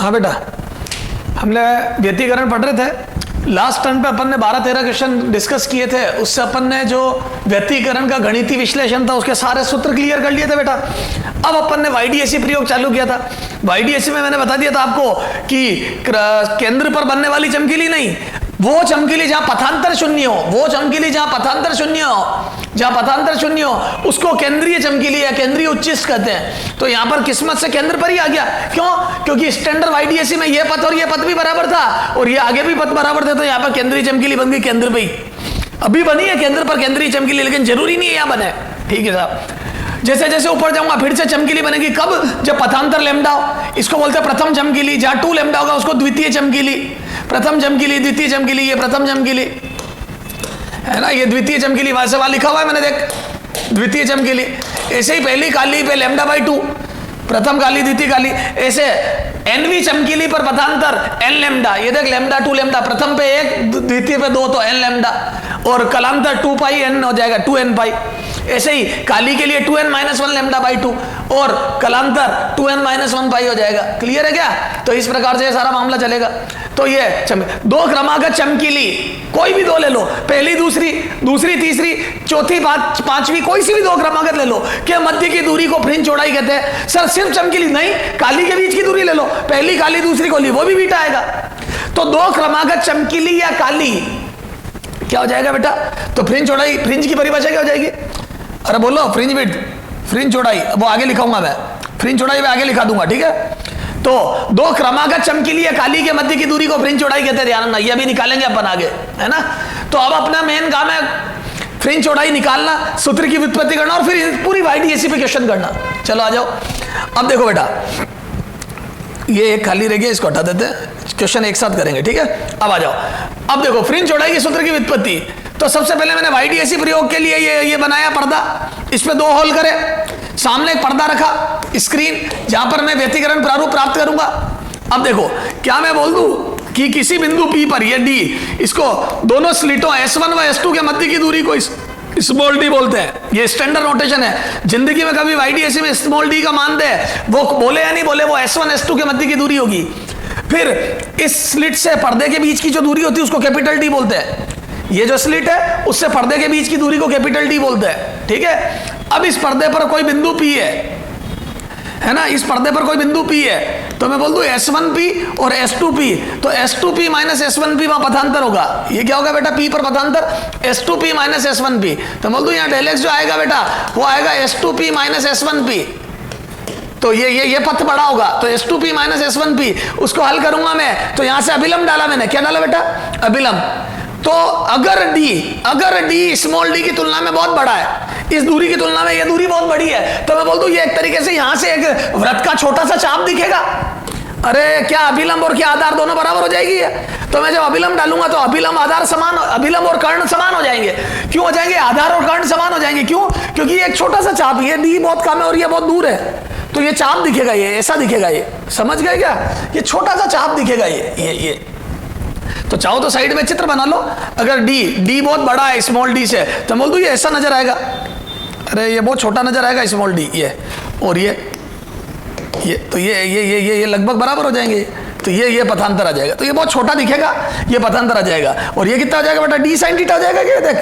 हाँ बेटा, हमने व्यतिकरण पढ़ रहे थे। लास्ट टर्म पे अपन ने 12-13 क्वेश्चन डिस्कस किए थे। उससे अपन ने जो व्यतिकरण का गणितीय विश्लेषण था उसके सारे सूत्र क्लियर कर लिए थे बेटा। अब अपन ने वाईडीएसी प्रयोग चालू किया था। वाईडीएसी में मैंने बता दिया था आपको कि केंद्र पर बनने वाली चमकीली नहीं, वो चमकीली जहां पथांतर शून्य हो, वो चमकीली जहां पथांतर शून्य हो, जहां पथांतर शून्य हो उसको केंद्रीय चमकीली या केंद्रीय उच्चिष्ट कहते हैं। तो यहां पर किस्मत से केंद्र पर ही आ गया। क्यों? क्योंकि स्टैंडर्ड वाईडीएसी में ये पथ और ये पथ भी बराबर था और ये आगे भी पथ बराबर थे, तो यहां पर केंद्रीय चमकीली बन गई केंद्र पे ही। अभी बनी है केंद्र पर केंद्रीय चमकीली, लेकिन जरूरी नहीं है यहां बने। ठीक है साहब। जैसे जैसे ऊपर जाऊंगा फिर से चमकीली बनेगी। कब? जब पथांतर लैम्डा हो। इसको बोलते हैं प्रथम चमकीली। जहां 2 लैम्डा होगा उसको द्वितीय चमकीली। प्रथम चमकीली, द्वितीय चमकीली, ये प्रथम चमकीली है ना, ये द्वितीय चमकीली। वहां से वहां लिखा हुआ है मैंने, देख द्वितीय चमकीली। ऐसे ही पहली काली पे λ/2, प्रथम काली द्वितीय काली। ऐसे एनवी चमकीली पर पथांतर n लैम्डा, ये देख λ/2 लैम्डा, प्रथम पे 1 द्वितीय पे 2 तो n लैम्डा, और कलांतर 2πn हो जाएगा 2n पाई। ऐसे ही काली के लिए 2n - 1 λ/2 और कलांतर 2n - 1 पाई हो जाएगा। क्लियर है क्या? तो इस प्रकार से ये सारा मामला चलेगा। तो ये दो क्रमागत चमकीली, कोई भी दो ले लो, पहली दूसरी, दूसरी तीसरी, चौथी पांचवी, कोई सी भी दो क्रमागत ले लो। क्या मध्य की दूरी को फ्रिंज चौड़ाई कहते हैं? सर सिर्फ चमकीली नहीं, काली के बीच की दूरी ले लो, पहली काली दूसरी कोली, वो भी बीटा आएगा। तो दो क्रमागत चमकीली या काली क्या हो जाएगा बेटा? तो फ्रिंज चौड़ाई, फ्रिंज की परिभाषा क्या हो जाएगी? अरे बोलो, फ्रिंज विड्थ, फ्रिंज चौड़ाई, वो आगे लिखाऊंगा मैं, फ्रिंज चौड़ाई में आगे लिखा दूंगा। ठीक है। तो दो क्रमागत चमकीली या काली के मध्य की दूरी को फ्रिंज चौड़ाई कहते हैं। ध्यान रखना, ये भी निकालेंगे अपन आगे, है ना। तो अब अपना मेन काम है फ्रिंज चौड़ाई निकालना, सूत्र की व्युत्पत्ति करना और फिर पूरी वाईडीएसी पे क्वेश्चन करना। चलो आ जाओ। अब देखो बेटा, ये एक खाली रह गया, इसको हटा देते हैं, क्वेश्चन एक साथ करेंगे। ठीक है। अब आ जाओ। अब देखो फ्रिंज चौड़ाई की सूत्र की व्युत्पत्ति। तो सबसे पहले मैंने वाईडीएसी प्रयोग के लिए ये बनाया पर्दा, इस पे 2 होल करे, सामने एक पर्दा रखा, स्क्रीन, जहां पर मैं व्यतिकरण प्रारूप प्राप्त करूंगा। अब देखो, क्या मैं बोल दूं कि किसी बिंदु P पर ये D, इसको दोनों स्लिटों S1 व S2 के मध्य की दूरी को स्मॉल d बोलते हैं। ये स्टैंडर्ड नोटेशन है। जिंदगी में कभी वाईडीएसी में स्मॉल d का मान दे, वो बोले या नहीं बोले, वो S1 S2 के मध्य की दूरी होगी। फिर इस स्लिट से पर्दे के बीच की जो दूरी होती है उसको कैपिटल D बोलते हैं। ये जो स्लिट है उससे पर्दे के बीच की दूरी को कैपिटल D बोलते हैं। ठीक है। अब इस पर्दे पर कोई बिंदु P है ना, इस पर्दे पर कोई बिंदु P है, तो मैं बोल दूं S1P और S2P। तो S2P - S1P वहां पथांतर होगा। ये क्या होगा बेटा? P पर पथांतर S2P - S1P। तो बोल दूं यहाँ डेल x जो आएगा बेटा वो आएगा S2P - S1P। तो ये पथ बड़ा होगा, तो S2P - S1P, उसको हल करूंगा मैं। तो यहां से अभिलंब डाला मैंने, क्या डाला बेटा? अभिलंब। तो अगर D स्मॉल d की तुलना में बहुत बड़ा है, इस दूरी की तुलना में ये दूरी बहुत बड़ी है, तो मैं बोल दूं ये एक तरीके से यहां से एक वृत्त का छोटा सा चाप दिखेगा। अरे क्या अभिलंब और क्या आधार दोनों बराबर हो जाएगी है? तो मैं जब अभिलंब डालूंगा तो अभिलंब आधार समान, अभिलंब और कर्ण समान हो जाएंगे। क्यों हो जाएंगे? आधार और कर्ण समान हो जाएंगे। क्यों? क्योंकि ये एक छोटा सा चाप, ये D बहुत कम है और ये बहुत दूर है, तो ये चाप दिखेगा, ये ऐसा दिखेगा। ये समझ गए क्या? ये छोटा सा चाप दिखेगा ये। तो चाहो तो साइड में चित्र बना लो। अगर D बहुत बड़ा है स्मॉल d से, तो बोल दो ये ऐसा नजर आएगा। अरे ये बहुत छोटा नजर आएगा स्मॉल d, ये और ये तो ये लगभग बराबर हो जाएंगे। तो ये पथांतर आ जाएगा, तो ये बहुत छोटा दिखेगा, ये पथांतर आ जाएगा। और ये कितना हो जाएगा बेटा? d sin थीटा हो जाएगा। क्या देख,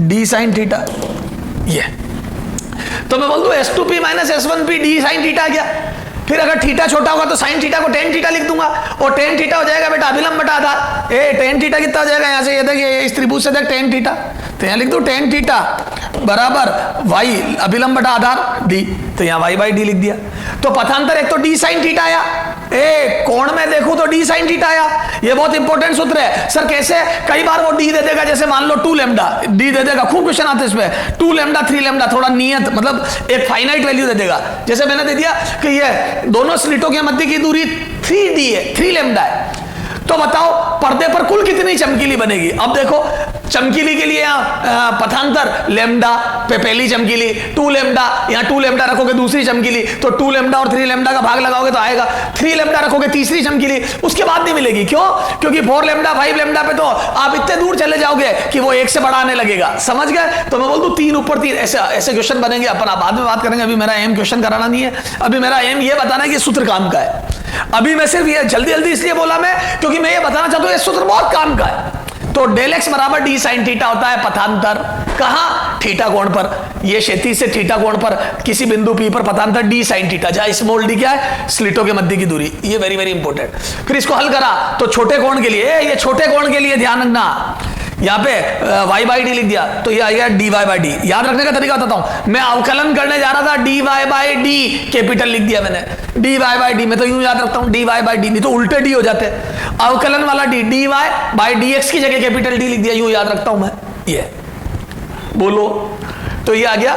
d sin थीटा, ये। तो मैं बोल दूं S2P - S1P d sin theta आ गया। फिर अगर थीटा छोटा होगा तो साइन थीटा को टेन थीटा लिख दूंगा, और टेन थीटा हो जाएगा बेटा अभिलंब बटा आधार। टेन थीटा कितना हो जाएगा? यहाँ से ये देख, इस त्रिभुज से देख टेन थीटा, तो यहाँ लिख दूं टेन थीटा बराबर y अभिलंब बटा आधार d, तो यहाँ y/d लिख दिया। तो पथांतर एक तो d sin थीटा आया, कोण में देखूं तो d sin थीटा आया। ये बहुत इंपॉर्टेंट सूत्र है। सर कैसे? कई बार वो d दे देगा, जैसे मान लो 2 लैम्डा d दे देगा, खूब क्वेश्चन आते हैं इसमें, 2 लैम्डा 3 लैम्डा, थोड़ा नियत मतलब एक फाइनाइट वैल्यू दे देगा। जैसे मैंने दे दिया कि ये दोनों स्लिटों के मध्य की दूरी 3d है, 3 लैम्डा है। तो बताओ पर्दे पर कुल कितनी चमकीली बनेगी? अब देखो चमकीली के लिए यहाँ पथांतर लेमडा पे पहली चमकीली, 2 लेमडा, यहाँ 2 लेमडा रखोगे दूसरी चमकीली, तो 2 लेमडा और 3 लेमडा का भाग लगाओगे तो आएगा, 3 लेमडा रखोगे तीसरी चमकीली, उसके बाद नहीं मिलेगी। क्यों? क्योंकि 4 लेमडा 5 लेमडा पे तो आप इतने दूर चले जाओगे कि वो 1 से बड़ा आने लगेगा। समझ गए? तो मैं बोल दूं 3 ऊपर 3, ऐसे क्वेश्चन बनेंगे। अपन बाद में बात करेंगे, अभी मेरा एम क्वेश्चन कराना नहीं है, अभी मेरा एम ये बताना है कि सूत्र काम का है। अभी मैं सिर्फ ये जल्दी जल्दी इसलिए बोला मैं, क्योंकि मैं ये बताना चाहता हूं ये सूत्र बहुत काम का है। तो डेल एक्स बराबर डी साइन थीटा होता है पथांतर, कहां? थीटा कोण पर, ये क्षैतिज से थीटा कोण पर किसी बिंदु पी पर पथांतर डी साइन थीटा, जहां स्मॉल डी क्या है? स्लिटों के मध्य की दूरी। ये वेरी वेरी इंपॉर्टेंट। फिर इसको हल करा तो छोटे कोण के लिए, ये छोटे कोण के लिए ध्यान रखना, यहां पे y बाई डी लिख दिया तो ये आ गया dy बाई डी। याद रखने का तरीका बताता हूं, मैं अवकलन करने जा रहा था, dy बाई डी कैपिटल लिख दिया मैंने, dy बाई डी। मैं तो यूं याद रखता हूं dy बाई डी, नहीं तो उल्टे d हो जाते। अवकलन वाला d, dy बाई dx की जगह कैपिटल D लिख दिया, यूं याद रखता हूं मैं। ये बोलो, तो ये आ गया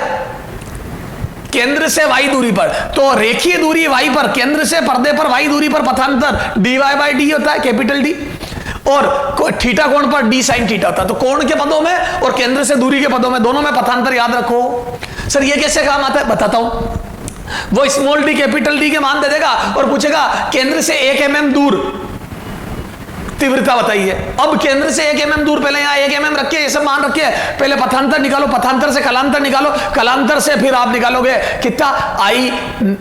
केंद्र से y दूरी पर, तो रेखीय दूरी y पर, केंद्र से पर्दे पर y दूरी पर पथांतर dy बाई डी होता है कैपिटल D, और थीटा कोण पर डी साइन थीटा होता है। तो कोण के पदों में और केंद्र से दूरी के पदों में, दोनों में पथांतर याद रखो। सर ये कैसे काम आता है? बताता हूं। वो स्मॉल डी कैपिटल डी के मान दे देगा और पूछेगा केंद्र से 1 mm दूर तीव्रता बताइए। अब केंद्र से 1 mm दूर, पहले यहां 1 mm रखिए, ये सब मान रखिए, पहले पथांतर निकालो, पथांतर से कलांतर निकालो, कलांतर से फिर आप निकालोगे कितना?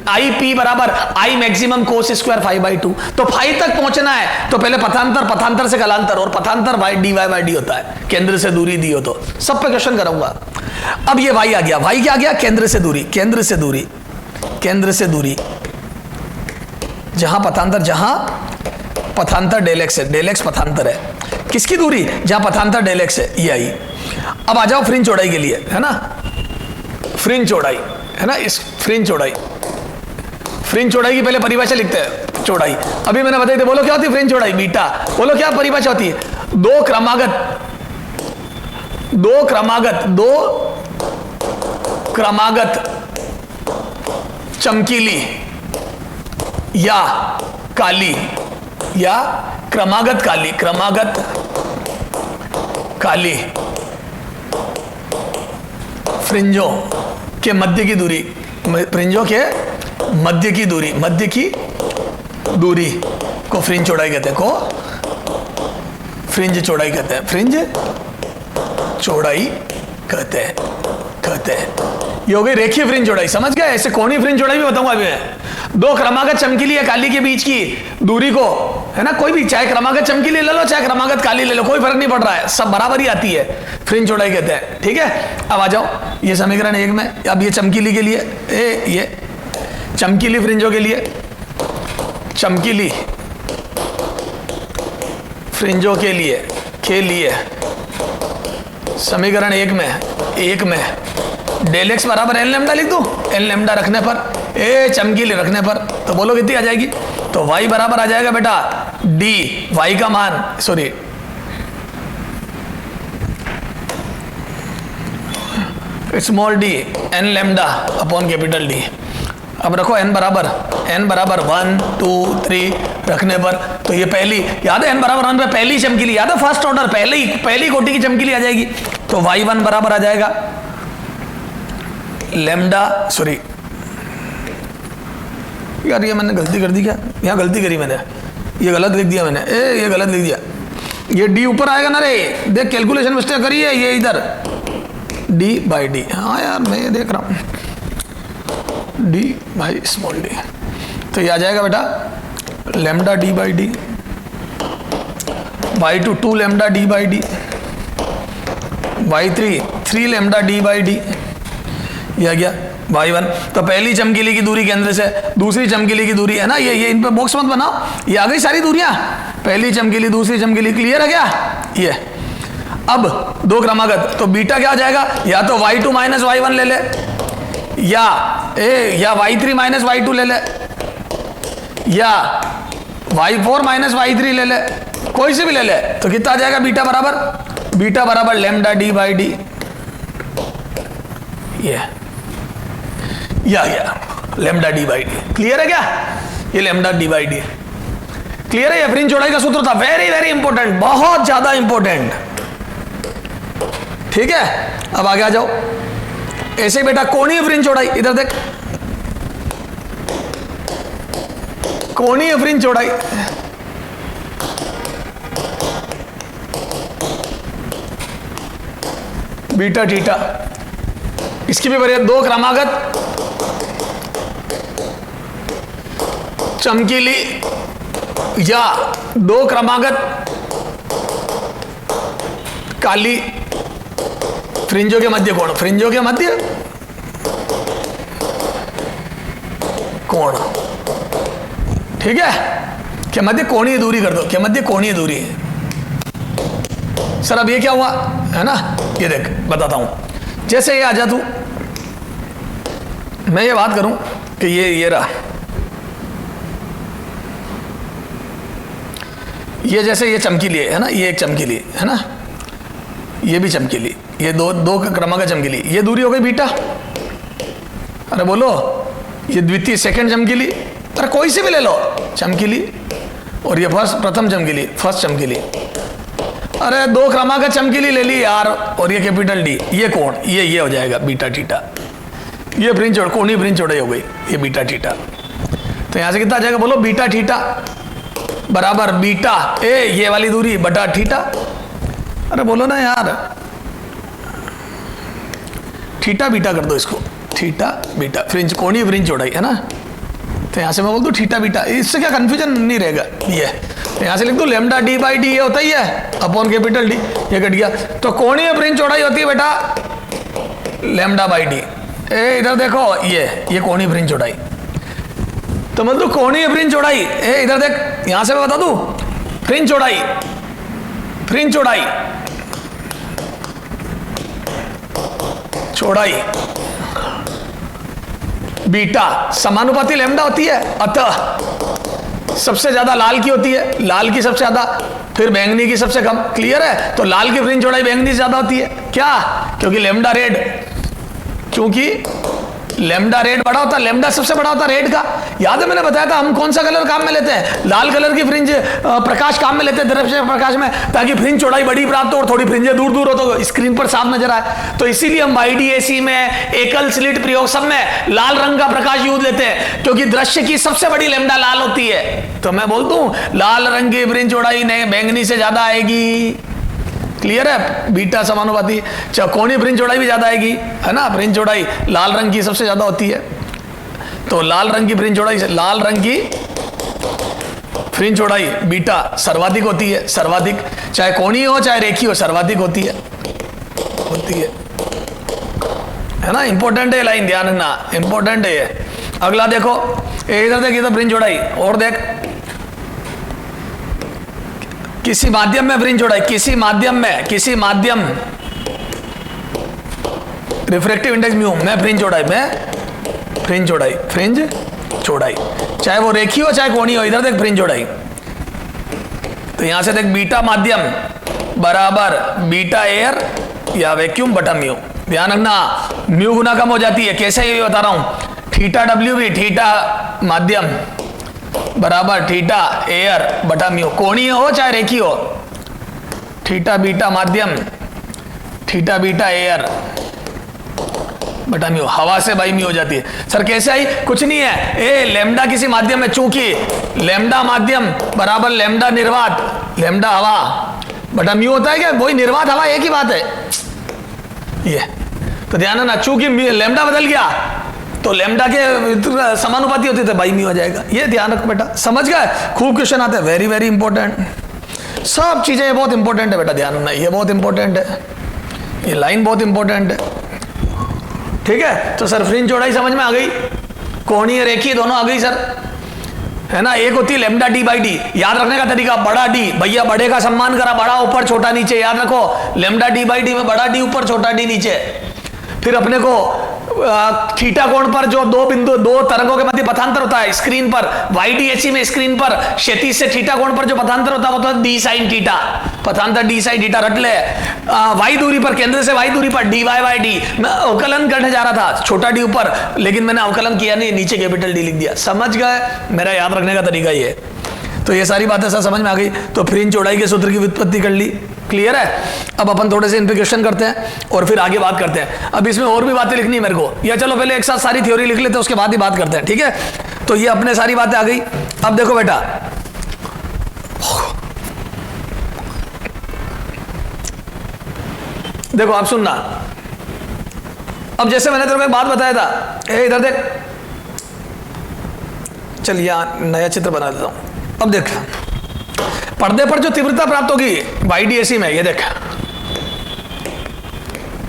आई पी बराबर आई मैक्सिमम कोस स्क्वायर 5/2। तो 5 तक पहुंचना है तो पहले पथांतर, पथांतर से कलांतर, और पथांतर Y D Y by D होता है, केंद्र से दूरी दी हो तो। सब पे क्वेश्चन करूंगा। अब ये वाई आ गया, वाई क्या आ गया? केंद्र से दूरी, केंद्र से दूरी, केंद्र से दूरी, जहां पथांतर, जहां पथांतर डेल एक्स है, डेल एक्स पथांतर है, किसकी दूरी? जहां पथांतर डेल एक्स है, ये आई। अब आ जाओ फ्रिंज चौड़ाई के लिए, है ना, फ्रिंज चौड़ाई, है ना, इस फ्रिंज चौड़ाई, फ्रिंज चौड़ाई की पहले परिभाषा लिखते हैं, चौड़ाई अभी मैंने बताई थी। बोलो क्या होती है फ्रिंज चौड़ाई? बीटा। बोलो क्या परिभाषा होती है? दो क्रमागत चमकीली या काली, या क्रमागत काली फ्रिंजों के मध्य की दूरी, फ्रिंजों के मध्य की दूरी को फ्रिंज चौड़ाई कहते हैं, फ्रिंज चौड़ाई कहते हैं, फ्रिंज चौड़ाई कहते हैं। ये हो गई रेखीय फ्रिंज चौड़ाई, समझ गए? ऐसे कोणीय फ्रिंज चौड़ाई भी बताऊंगा अभी मैं। दो क्रमागत चमकीली या काली के बीच की दूरी को, है ना, कोई भी, चाहे क्रमागत चमकीली ले लो चाहे क्रमागत काली ले लो, कोई फर्क नहीं पड़ रहा है, सब बराबर ही आती है, फ्रिंज चौड़ाई कहते हैं। ठीक है, अब आ जाओ ये समीकरण 1 में। अब ये चमकीली के लिए, ये चमकीली फ्रिंजों के लिए, चमकीली फ्रिंजों के लिए समीकरण 1 में डेल एक्स बराबर एन लेमडा लिख दूं, एन लेमडा रखने पर, चमकीली रखने पर, तो बोलो कितनी आ जाएगी? तो y बराबर आ जाएगा बेटा डी, y का मान, sorry small D N lambda upon capital D. अब रखो n बराबर 1 2 3 रखने पर, तो ये पहली, याद है n बराबर 1 पे पहली चमकीली, याद है फर्स्ट ऑर्डर, पहली कोटि की चमकीली आ जाएगी। तो y1 बराबर आ जाएगा लेमडा, सॉरी यार ये मैंने गलती कर दी क्या? यहाँ गलती करी मैंने, ये गलत लिख दिया मैंने, ये गलत लिख दिया, ये डी ऊपर आएगा ना रे, देख कैलकुलेशन मिस्टेक करी है, ये इधर डी बाई डी, हाँ यार मैं ये देख रहा हूँ, डी बाई स्मॉल डी, तो ये आ जाएगा बेटा lambda D by D, y2 2 lambda D by D, y3 3 lambda D by D, ये आ गया y1। तो पहली चमकीली की दूरी केंद्र से, दूसरी चमकीली की दूरी, है ना, ये इन पे बॉक्स मत बनाओ, ये आ गई सारी दूरियां, पहली चमकीली दूसरी चमकीली, क्लियर है क्या? ये अब दो क्रमागत, तो बीटा क्या आ जाएगा? या तो y2 माइनस y1 ले ले, या y3 माइनस y2 ले ले, या y4 माइनस y3 ले ले, कोई से भी ले ले, तो कितना आ जाएगा? बीटा बराबर लेमडा डी बाई डी, ये lambda D by D. Clear है क्या? ये lambda D by D clear है? ये फ्रिंज चौड़ाई का सूत्र था, वेरी वेरी इंपॉर्टेंट, बहुत ज्यादा इंपॉर्टेंट, ठीक है, अब आगे आ जाओ। ऐसे बेटा कोणीय फ्रिंज चौड़ाई, इधर देख, कोणीय फ्रिंज चौड़ाई, बीटा थीटा, इसकी भी बढ़िया। दो क्रमागत चमकीली या दो क्रमागत काली फ्रिंजों के मध्य कोण, फ्रिंजों के मध्य कोण, ठीक है, के मध्य कोणीय दूरी कर दो, के मध्य कोणीय दूरी है। सर अब ये क्या हुआ है ना, ये देख बताता हूं। जैसे ये आ जा तू, मैं ये बात करूं कि ये रहा, ये जैसे ये चमकीली है ना, ये एक चमकीली है ना, ये भी चमकीली, ये दो क्रमागत चमकीली, ये दूरी हो गई बीटा। अरे बोलो, ये द्वितीय सेकंड चमकीली, अरे कोई से भी ले लो चमकीली, और ये प्रथम चमकीली, फर्स्ट चमकीली। अरे दो क्रमागत चमकीली ले ली यार, और ये कैपिटल डी, ये कोण, ये हो जाएगा बीटा थीटा। ये फ्रिंज चौड़ाई, कोणीय फ्रिंज चौड़ाई हो गई, ये बीटा थीटा। तो यहां से कितना आ जाएगा बोलो, बीटा थीटा बराबर बीटा ए, ये वाली दूरी बटा थीटा। अरे बोलो ना यार, थीटा बीटा कर दो इसको, थीटा बीटा, फ्रिंज कोणीय फ्रिंज चौड़ाई है ना। तो यहां से मैं बोल दूं थीटा बीटा, इससे क्या कंफ्यूजन नहीं रहेगा। ये तो यहां से लिख दूं लैम्डा डी बाई डी, ये होता ही है अपॉन कैपिटल डी, ये कट गया। तो कोणीय फ्रिंज चौड़ाई होती है बेटा लैम्डा बाई डी। ए इधर देखो, ये कोणीय फ्रिंज चौड़ाई, तो मतलब कोणीय फ्रिंज चौड़ाई, ए इधर देख, यहां से मैं बता दूं फ्रिंज चौड़ाई, फ्रिंज चौड़ाई, चौड़ाई बीटा समानुपाती लैम्डा होती है, अतः सबसे ज्यादा लाल की होती है, लाल की सबसे ज्यादा, फिर बैंगनी की सबसे कम। क्लियर है? तो लाल की फ्रिंज चौड़ाई बैंगनी से ज्यादा होती है, क्या? क्योंकि लैम्डा रेड, क्योंकि लैम्डा रेड बड़ा होता है, लैम्डा सबसे बड़ा होता है रेड का। याद है मैंने बताया था हम कौन सा कलर काम में लेते हैं, लाल कलर की फ्रिंज प्रकाश काम में लेते हैं, दृश्य प्रकाश में, ताकि फ्रिंज चौड़ाई बड़ी प्राप्त हो और थोड़ी फ्रिंजें दूर दूर हो तो स्क्रीन पर साफ नजर आए। तो इसीलिए हम YDAC में, एकल स्लिट प्रयोग सब में लाल रंग का प्रकाश यूज लेते हैं, क्योंकि दृश्य की सबसे बड़ी लैम्डा लाल होती है। तो मैं बोल दूं लाल रंग की फ्रिंज चौड़ाई बैंगनी से ज्यादा आएगी। क्लियर है? बीटा समानुपाती, कोणीय फ्रिंज चौड़ाई भी ज्यादा आएगी, है ना। फ्रिंज चौड़ाई लाल रंग की सबसे ज्यादा होती है, तो लाल रंग की फ्रिंज चौड़ाई, लाल रंग की फ्रिंज चौड़ाई बीटा सर्वाधिक होती है, सर्वाधिक, चाहे कोणीय हो चाहे रेखीय हो, सर्वाधिक होती है ना। इंपॉर्टेंट है लाइन, ध्यान रखना, इंपॉर्टेंट है ये। अगला देखो, इधर देख, इधर फ्रिंज चौड़ाई, और देख, किसी माध्यम में फ्रिंज चौड़ाई, किसी माध्यम रिफ्रैक्टिव इंडेक्स म्यू में फ्रिंज चौड़ाई, चाहे वो रेखीय हो चाहे कोणीय हो। इधर देख फ्रिंज चौड़ाई, तो यहां से देख बीटा माध्यम बराबर बीटा एयर या वैक्यूम बटा म्यू। ध्यान रखना, म्यू गुना कम हो जाती है, कैसे ये बता रहा हूं, थीटा डब्ल्यू भी, थीटा माध्यम बराबर थीटा एयर बटा म्यू, कोणीय हो चाहे रेखीय हो, थीटा बीटा माध्यम, थीटा बीटा एयर बटा म्यू, हवा से बाई म्यू हो जाती है। सर कैसे आई? कुछ नहीं है, ए लैम्डा किसी माध्यम में, चूंकि लैम्डा माध्यम बराबर लैम्डा निर्वात, लैम्डा हवा बटा म्यू होता है क्या? वही निर्वात हवा, एक ही बात है ये। तो ध्यान रखना, चूंकि लैम्डा बदल गया तो लैम्डा के समानुपाती होती है, बाई म्यू आ जाएगा। ये ध्यान रख बेटा, समझ गए? खूब क्वेश्चन आते हैं, वेरी वेरी इंपॉर्टेंट सब चीजें, ये बहुत इंपॉर्टेंट है बेटा, ध्यान रखना, ये बहुत इंपॉर्टेंट है, ये लाइन बहुत इंपॉर्टेंट है। ठीक है? तो सर फ्रिंज चौड़ाई समझ में आ गई, कोणीय रेखीय दोनों आ गई सर, है ना। एक होती है लैम्डा डी बाई डी, याद रखने का तरीका, बड़ा डी, भैया बड़े का सम्मान करा, बड़ा ऊपर छोटा नीचे, याद रखो, लैम्डा डी बाई डी में बड़ा डी ऊपर छोटा डी नीचे। फिर अपने को थीटा कोण पर जो दो तरंगों के मध्य पथांतर होता है स्क्रीन पर, YDAC में स्क्रीन पर क्षैतिज से थीटा कोण पर जो पथांतर होता है वो तो डी साइन थीटा, पथांतर डी साइन थीटा रट ले। y दूरी पर, केंद्र से y दूरी पर dy बाई डी, मैं अवकलन करने जा रहा था, छोटा डी ऊपर, लेकिन मैंने अवकलन किया नहीं, नीचे कैपिटल डी लिख दिया। समझ गए? मेरा याद रखने का तरीका ये। तो ये सारी बातें सर समझ में आ गई। तो फ्रिंज चौड़ाई के सूत्र की व्युत्पत्ति कर ली, क्लियर है? अब अपन थोड़े से इम्प्लीकेशन करते हैं और फिर आगे बात करते हैं। अब इसमें और भी बातें लिखनी है मेरे को, या चलो पहले एक साथ सारी थ्योरी लिख लेते हैं, उसके बाद ही बात करते हैं, ठीक है? तो ये अपने सारी बातें आ गई। अब देखो बेटा, देखो आप सुनना। अब जैसे मैंने तेरे को एक बात बताया था, ए इधर देख, चल यहां नया चित्र बना देता हूं। अब देख, पर्दे पर जो तीव्रता प्राप्त होगी YDAC में, ये देख,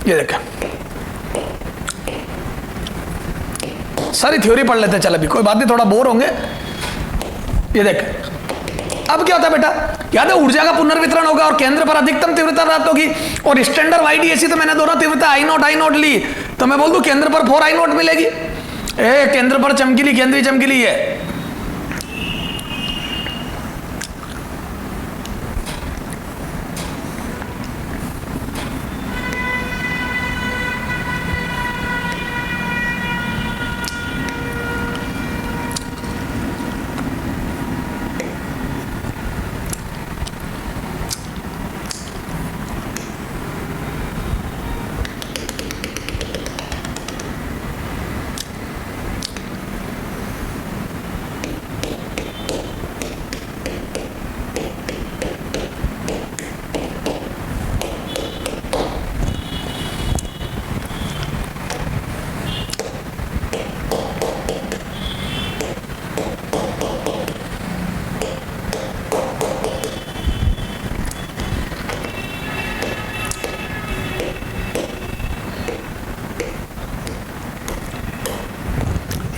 ये देख, सारी थ्योरी पढ़ लेते हैं। चल अभी कोई बात नहीं, थोड़ा बोर होंगे। ये देख, अब क्या होता है बेटा, याद है ऊर्जा का पुनर्वितरण होगा और केंद्र पर अधिकतम तीव्रता प्राप्त होगी। और स्टैंडर्ड YDAC तो मैंने दोनों तीव्रता I0 ली, तो मैं बोल दूं केंद्र पर 4I0 मिलेगी। केंद्र पर चमकीली, केंद्रीय चमकीली है।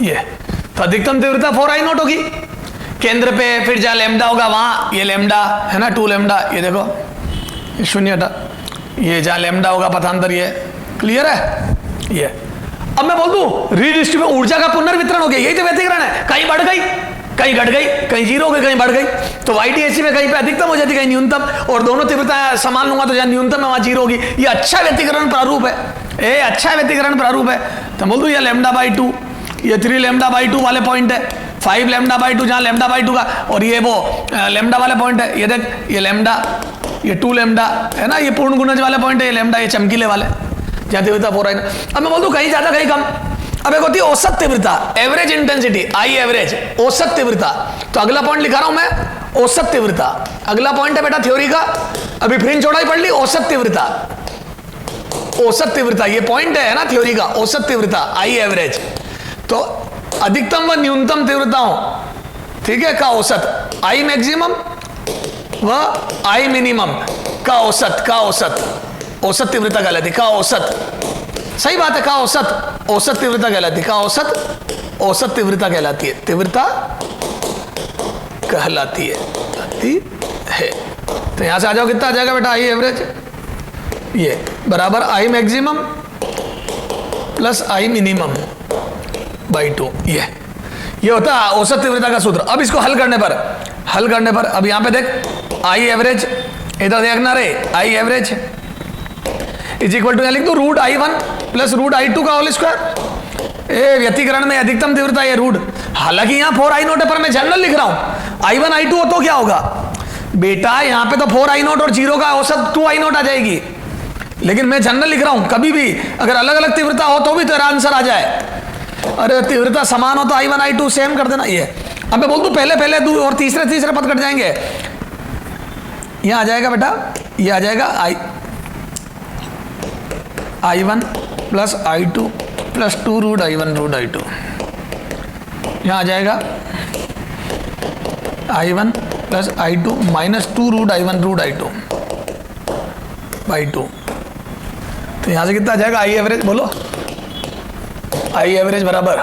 ये तो अधिकतम तीव्रता 4I0 होगी केंद्र पे, फिर जहां लैम्डा होगा वहां ये लैम्डा है ना, 2 लैम्डा, ये देखो शून्य था, ये जहां लैम्डा होगा पथांतर, ये क्लियर है? ये अब मैं बोल दूं रीडिस्ट्रीब्यूट, ऊर्जा का पुनर्वितरण हो गया, यही तो व्यतिकरण है। कहीं बढ़ गई, कहीं घट गई, कहीं जीरो हो गई, कहीं बढ़ गई। तो YDAC में कहीं पे अधिकतम हो जाती, कहीं न्यूनतम, और दोनों तीव्रता समान लूंगा तो जहां न्यूनतम है वहां जीरो होगी। ये अच्छा व्यतिकरण प्रारूप है, अच्छा व्यतिकरण प्रारूप है। तो बोल दूं ये λ/2, ये 3 λ/2 वाले पॉइंट है, 5 λ/2 जहां λ/2 का, और ये वो लैम्डा वाले पॉइंट है। ये देख, ये लैम्डा, ये 2 लैम्डा है ना, ये पूर्ण गुणज वाले पॉइंट है, ये लैम्डा, ये चमकीले वाले, जहां तीव्रता 4I0। अब मैं बोल दूं कहीं ज्यादा कहीं कम। अब एक होती है औसत तीव्रता, एवरेज इंटेंसिटी, आई एवरेज, औसत तीव्रता। तो अगला पॉइंट लिखा रहा हूं मैं, औसत तीव्रता। अगला पॉइंट है बेटा थ्योरी का, अभी फ्रिंज चौड़ाई पढ़ ली, औसत तीव्रता, औसत तीव्रता, ये पॉइंट है ना थ्योरी का, औसत तीव्रता, आई एवरेज। तो अधिकतम व न्यूनतम तीव्रताओं, ठीक है, का औसत, आई मैक्सिमम व आई मिनिमम का औसत, का औसत, औसत तीव्रता कहलाती, का औसत, सही बात है, का औसत, औसत तीव्रता कहलाती, का औसत, औसत तीव्रता कहलाती है, तीव्रता कहलाती है। तो यहां से आ जाओ, कितना आ जाएगा बेटा, आई एवरेज, ये बराबर आई maximum plus I minimum by 2, ये होता है औसत तीव्रता का सूत्र। अब इसको हल करने पर, अब यहां पे देख, आई एवरेज, इधर देखना रे, I average is equal to, लिख दो √I1 प्लस √I2 का होल स्क्वायर। व्यतिकरण में अधिकतम तीव्रता ये रूट, हालांकि यहां 4I0 है पर मैं जनरल लिख रहा हूं, I1 I2 हो तो क्या होगा बेटा, यहां पे तो 4I0 और 0 का औसत 2I0 आ जाएगी, लेकिन मैं जनरल लिख रहा हूं। कभी भी अगर अलग अलग तीव्रता हो तो भी तेरा आंसर आ जाए, अरे तीव्रता समान हो तो I1 I2 सेम कर देना। ये अब मैं बोल दूं पहले दो और तीसरे पद कट जाएंगे, यहां आ जाएगा बेटा, ये आ जाएगा I1 plus I2 plus 2 √I1 यहां आ जाएगा I1 plus I2 minus 2 √I1 by 2। तो यहां से कितना आ जाएगा, आई एवरेज बोलो, आई एवरेज बराबर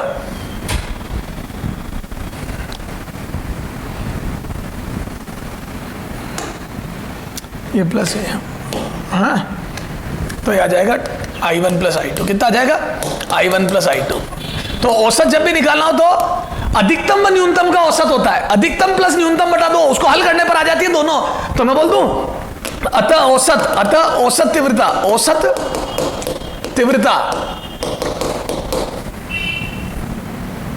ये प्लस है, हाँ, तो ये आ जाएगा I1 प्लस I2, कितना आ जाएगा, I1 प्लस I2। तो औसत जब भी निकालना हो तो अधिकतम व न्यूनतम का औसत होता है, अधिकतम प्लस न्यूनतम बटा दो, उसको हल करने पर आ जाती है दोनों। तो मैं बोल दूं अतः औसत तीव्रता, औसत तीव्रता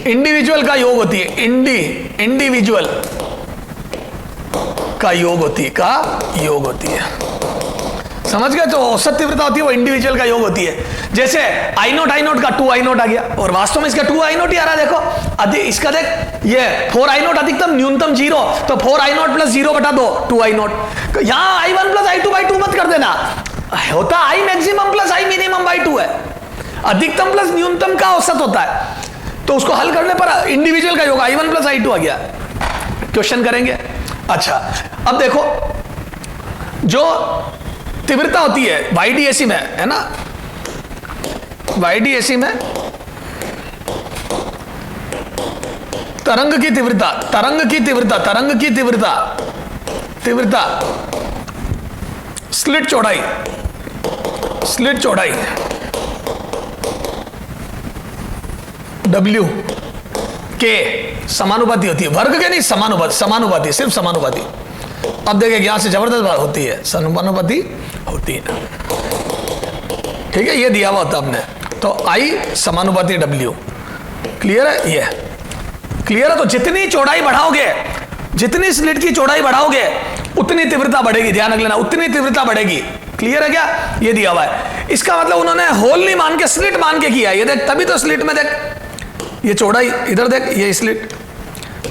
इंडिविजुअल का योग होती है, इंडिविजुअल का योग होती है, समझ गए? तो औसत तीव्रता होती है वो इंडिविजुअल का योग होती है। जैसे आई नोट का 2 आई नोट आ गया, और वास्तव में इसका 2 आई नोट ही आ रहा है। देखो इसका देख, ये 4 आई नोट अधिकतम न्यूनतम 0, तो 4 आई नोट प्लस 0 बटा 2 2 आई नोट। यहां i1 प्लस i2 बाई 2 मत कर देना, होता i maximum plus i minimum by 2 है। अधिकतम प्लस न्यूनतम का औसत होता है, तो उसको हल करने पर इंडिविजुअल का योग i1 प्लस i2 आ गया। क्वेश्चन करेंगे। अच्छा, अब देखो जो तीव्रता होती है YDAC में, है ना, YDAC में तरंग की तीव्रता स्लिट चौड़ाई W के समानुपाती होती है, वर्ग के नहीं, समानुपाती, सिर्फ समानुपाती। अब देखिए यहां से जबरदस्त बात होती है, समानुपाती होती है, ठीक है, ये दिया हुआ होता आपने, तो I समानुपाती W। क्लियर है? ये क्लियर है? तो जितनी चौड़ाई बढ़ाओगे, जितनी स्लिट की चौड़ाई बढ़ाओगे उतनी तीव्रता बढ़ेगी, ध्यान रख लेना, उतनी तीव्रता बढ़ेगी। क्लियर है क्या? ये दिया हुआ है। इसका मतलब उन्होंने होल नहीं मान के स्लिट मान के किया। ये देख, तभी तो स्लिट में देख, ये चौड़ाई इधर देख, ये स्लिट,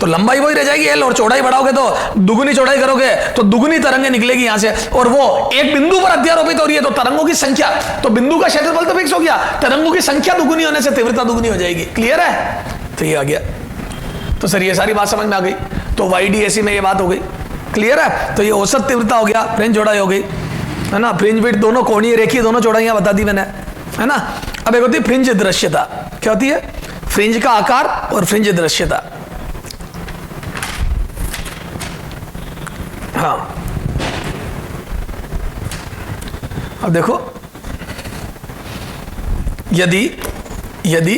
तो लंबाई वही रह जाएगी L, और चौड़ाई बढ़ाओगे तो दुगुनी चौड़ाई करोगे तो दुगुनी तरंगें निकलेगी यहां से, और वो एक बिंदु पर अध्यारोपित हो रही है, तो तरंगों की संख्या, तो बिंदु का क्षेत्रफल तो फिक्स हो गया, तरंगों की संख्या दुगुनी होने से तीव्रता दुगुनी हो जाएगी। क्लियर है? तो ये आ गया। तो सर ये सारी बात समझ में आ गई। तो YDAC में ये बात हो गई। क्लियर है? तो ये औसत तीव्रता हो गया, फ्रिंज चौड़ाई हो गई, है ना, फ्रिंज विड्थ दोनों कोणीय रेखीय दोनों चौड़ाइयां बता दी मैंने, है ना। अब एक होती है फ्रिंज दृश्यता। क्या होती है? फ्रिंज का आकार और फ्रिंज दृश्यता। हाँ, अब देखो, यदि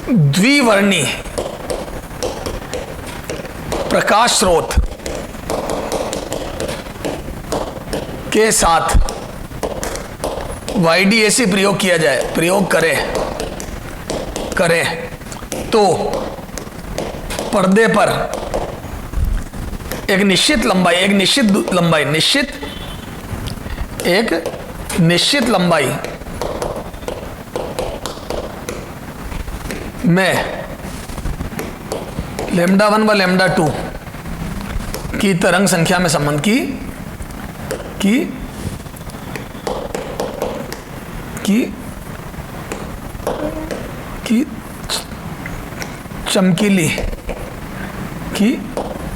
द्विवर्णी प्रकाश स्रोत के साथ YDAC प्रयोग किया जाए, प्रयोग करें तो पर्दे पर एक निश्चित लंबाई में λ1 व λ2 की तरंग संख्या में संबंध की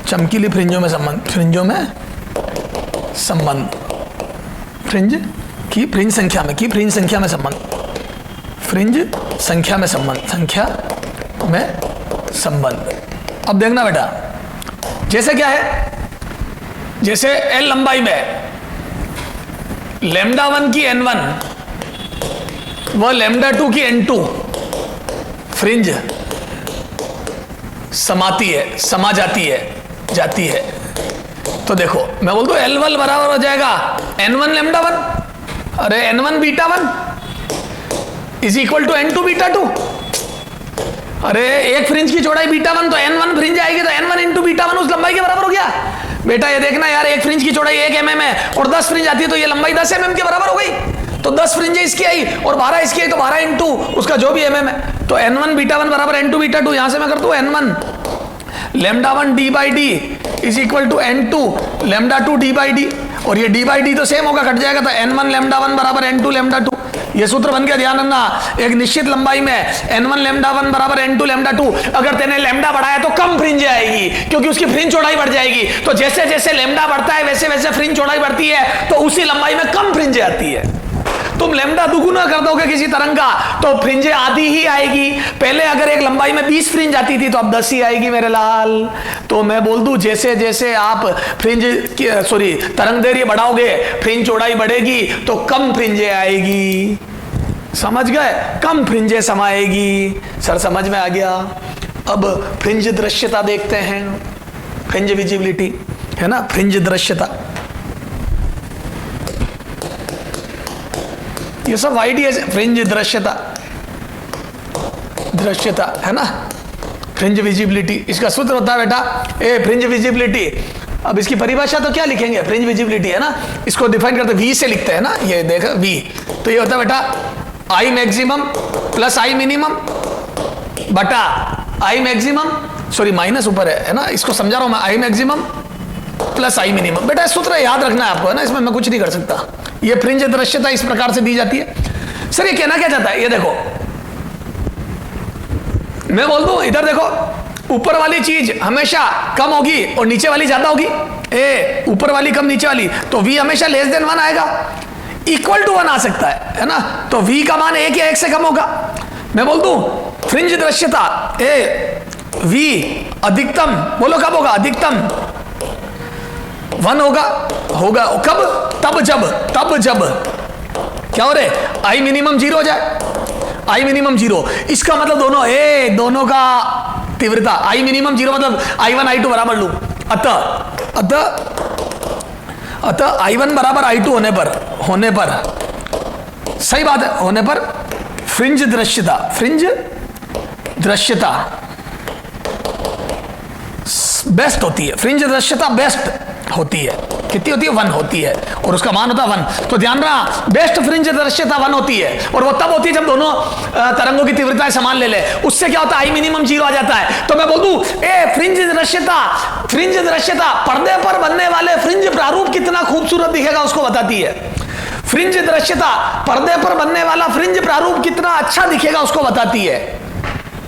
चमकीली फ्रिंजों में संबंध, फ्रिंज संख्या में संबंध। अब देखना बेटा, जैसे क्या है, जैसे L लंबाई में λ1 की N1 व λ2 की N2 फ्रिंज समा जाती है। तो देखो मैं बोल दूं L1 बराबर हो जाएगा N1 λ1, अरे N1 β1 is equal to N2 β2। अरे एक फ्रिंज की चौड़ाई β1, तो N1 फ्रिंज आएगी तो N1 इंटू β1 उस लंबाई के बराबर हो गया। बेटा ये देखना यार, एक फ्रिंज की चौड़ाई 1 mm है और 10 फ्रिंज आती है तो ये लंबाई 10 mm के बराबर हो गई। तो 10 फ्रिंज इसकी आई और 12 इसकी आई, तो 12 इंटू उसका जो भी mm है, तो N1 β1 बराबर N2 β2। यहां से मैं करता हूं N1 λ1 d/d is equal to N2 λ2 d/d, और ये d/d तो सेम होगा, कट जाएगा, तो N1 λ1 बराबर N2 λ2। ये सूत्र बन गया, ध्यान रखना। एक निश्चित लंबाई में N1 λ1 बराबर N2 λ2। अगर तेने लैम्डा बढ़ाया तो कम फ्रिंज आएगी, क्योंकि उसकी फ्रिंज चौड़ाई बढ़ जाएगी। तो जैसे जैसे लैम्डा बढ़ता है वैसे वैसे फ्रिंज चौड़ाई बढ़ती है, तो उसी लंबाई में कम फ्रिंज आती है। तुम लैम्डा दुगुना कर दोगे किसी तरंग का तो फ्रिंज आधी ही आएगी। पहले अगर एक लंबाई में 20 फ्रिंज आती थी तो अब 10 ही आएगी मेरे लाल। तो मैं बोल दूं, जैसे जैसे आप तरंग दैर्घ्य बढ़ाओगे फ्रिंज चौड़ाई बढ़ेगी तो कम फ्रिंजे आएगी। समझ गए? कम फ्रिंजे समाएगी। सर समझ में आ गया। अब फ्रिंज दृश्यता देखते हैं, फ्रिंज विजिबिलिटी है ना, फ्रिंज दृश्यता, ये सब YDAC फ्रिंज दृश्यता है ना, फ्रिंज विजिबिलिटी। इसका सूत्र होता है बेटा, फ्रिंज विजिबिलिटी अब इसकी परिभाषा तो क्या लिखेंगे, फ्रिंज विजिबिलिटी है ना, इसको डिफाइन करते वी से लिखते हैं ना, ये देख वी, तो ये होता है बेटा आई मैक्सिमम प्लस आई मिनिमम बटा आई मैक्सिमम, सॉरी माइनस ऊपर है ना, इसको समझा रहा हूं मैं, आई मैक्सिमम प्लस आई मिनिमम। बेटा सूत्र याद रखना है आपको, है ना, इसमें मैं कुछ नहीं कर सकता। ये फ्रिंज दृश्यता इस प्रकार से दी जाती है। सर ये कहना क्या चाहता है, ये देखो मैं बोल दूं, इधर देखो, ऊपर वाली चीज हमेशा कम होगी और नीचे वाली ज्यादा होगी, ए ऊपर वाली कम नीचे वाली, तो v हमेशा लेस देन 1 आएगा, इक्वल टू 1 आ सकता है ना, तो v का मान 1 या 1 से कम होगा। मैं बोल दूं फ्रिंज दृश्यता ए v अधिकतम, बोलो कब होगा, अधिकतम 1 होगा कब, तब जब क्या हो रहे, आई मिनिमम 0 हो जाए, आई मिनिमम 0, इसका मतलब दोनों का तीव्रता आई मिनिमम 0 मतलब I1 I2 बराबर लू, अतः I1 बराबर I2 होने पर सही बात है, होने पर फ्रिंज दृश्यता बेस्ट होती है, फ्रिंज दृश्यता बेस्ट होती है, कितनी होती है, 1 होती है, और उसका मान होता है 1। तो ध्यान रखना, बेस्ट फ्रिंज दृश्यता 1 होती है, और वो तब होती है जब दोनों तरंगों की तीव्रताएं समान ले ले, उससे क्या होता है, आई मिनिमम 0 आ जाता है। तो मैं बोल दूं फ्रिंज दृश्यता पर्दे पर बनने वाले फ्रिंज प्रारूप कितना खूबसूरत दिखेगा उसको बताती है। फ्रिंज दृश्यता पर्दे पर बनने वाला फ्रिंज प्रारूप कितना अच्छा दिखेगा उसको बताती है,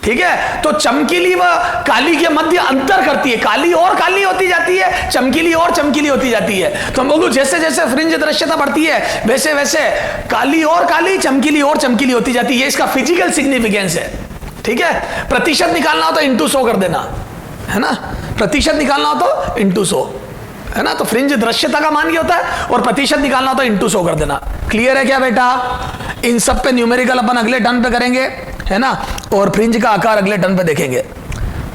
ठीक है। तो चमकीली व काली के मध्य अंतर करती है, काली और काली होती जाती है, चमकीली और चमकीली होती जाती है। तो हम बोलूं जैसे जैसे फ्रिंज दृश्यता बढ़ती है वैसे वैसे काली और काली, चमकीली और चमकीली होती जाती है। ये इसका फिजिकल सिग्निफिकेंस है, ठीक है। प्रतिशत निकालना हो तो इंटू 100 कर देना, है ना, प्रतिशत निकालना हो तो इंटू 100, है ना। तो फ्रिंज दृश्यता का मान क्या होता है, और प्रतिशत निकालना हो तो इंटू 100 कर देना। क्लियर है क्या बेटा? इन सब पे न्यूमेरिकल अपन अगले टर्न पे करेंगे, है ना, और फ्रिंज का आकार अगले टर्न पे देखेंगे।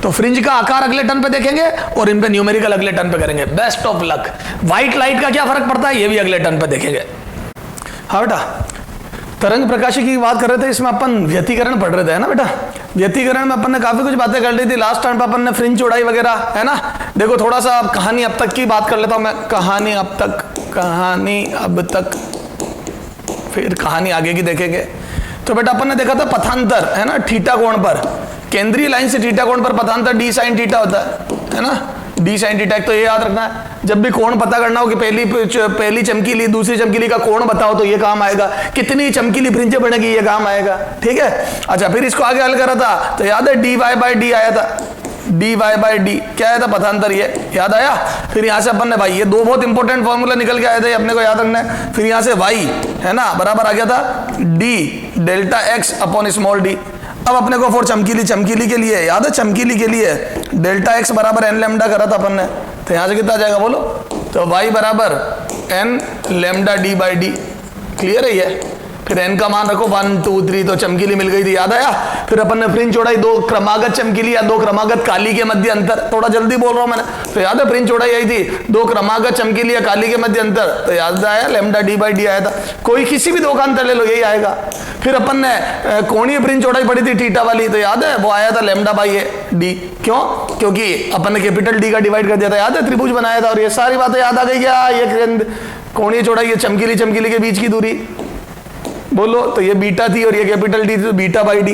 तो फ्रिंज का आकार अगले टर्न पे देखेंगे और इन पे न्यूमेरिकल अगले टर्न पे करेंगे। Best of luck. White light का क्या फर्क पड़ता है ये भी अगले टर्न पे देखेंगे। हाँ बेटा, तरंग प्रकाशी की बात कर रहे थे, इसमें अपन व्यतिकरण पढ़ रहे थे, है ना बेटा। व्यतिकरण में अपन ने काफी कुछ बातें कर ली थी लास्ट टाइम पे, अपन ने फ्रिंज चौड़ाई वगैरह, है ना। देखो थोड़ा सा कहानी अब तक की बात कर लेता हूं मैं, कहानी अब तक, फिर कहानी आगे की देखेंगे। तो बेटा अपन ने देखा था पथांतर, है ना, थीटा कोण पर, केंद्रीय लाइन से थीटा कोण पर पथांतर डी साइन थीटा होता है ना, डी साइन थीटा। तो ये याद रखना है, जब भी कोण पता करना हो कि पहली चमकीली दूसरी चमकीली का कोण बताओ तो ये काम आएगा, कितनी चमकीली फ्रिंजें बनेगी ये काम आएगा, ठीक है। अच्छा, फिर इसको आगे हल करा था तो याद है डी वाई बाई डी आया था, डी वाई बाई डी क्या आया था, पथांतर, ये याद आया। फिर यहाँ से अपन ने भाई ये दो बहुत इंपॉर्टेंट फॉर्मूला निकल के आए थे, अपने को याद रखना है। फिर यहाँ से वाई, है ना, बराबर आ गया था D delta x upon small D. अब अपने को फॉर चमकीली के लिए याद है, चमकीली के लिए डेल्टा एक्स बराबर एन लेमडा करा था अपन ने, तो यहाँ से कितना आ जाएगा बोलो, तो वाई बराबर N lambda D by D. Clear है ये। फिर एन का मान रखो 1 2 3, तो चमकीली मिल गई थी, याद आया। फिर अपन ने फ्रिंज चौड़ाई दो क्रमागत चमकीली या दो क्रमागत काली के मध्य अंतर, थोड़ा जल्दी बोल रहा हूं मैंने, तो याद है फ्रिंज चौड़ाई आई थी दो क्रमागत चमकीली या काली के मध्य अंतर, तो याद आया लेमडा डी बाई डी आया था। कोई किसी भी दो का अंतर ले लो यही आएगा। फिर अपन ने कोणीय फ्रिंज चौड़ाई पड़ी थी थीटा वाली, तो याद है वो आया था लेमडा बाई ए डी। क्यों? क्योंकि अपन ने कैपिटल डी का डिवाइड कर दिया था, याद है, त्रिभुज बनाया था। और ये सारी बातें याद आ गई क्या? ये कोणीय चौड़ाई, ये चमकीली के बीच की दूरी बोलो, तो ये बीटा थी और ये कैपिटल डी थी, तो बीटा बाई डी।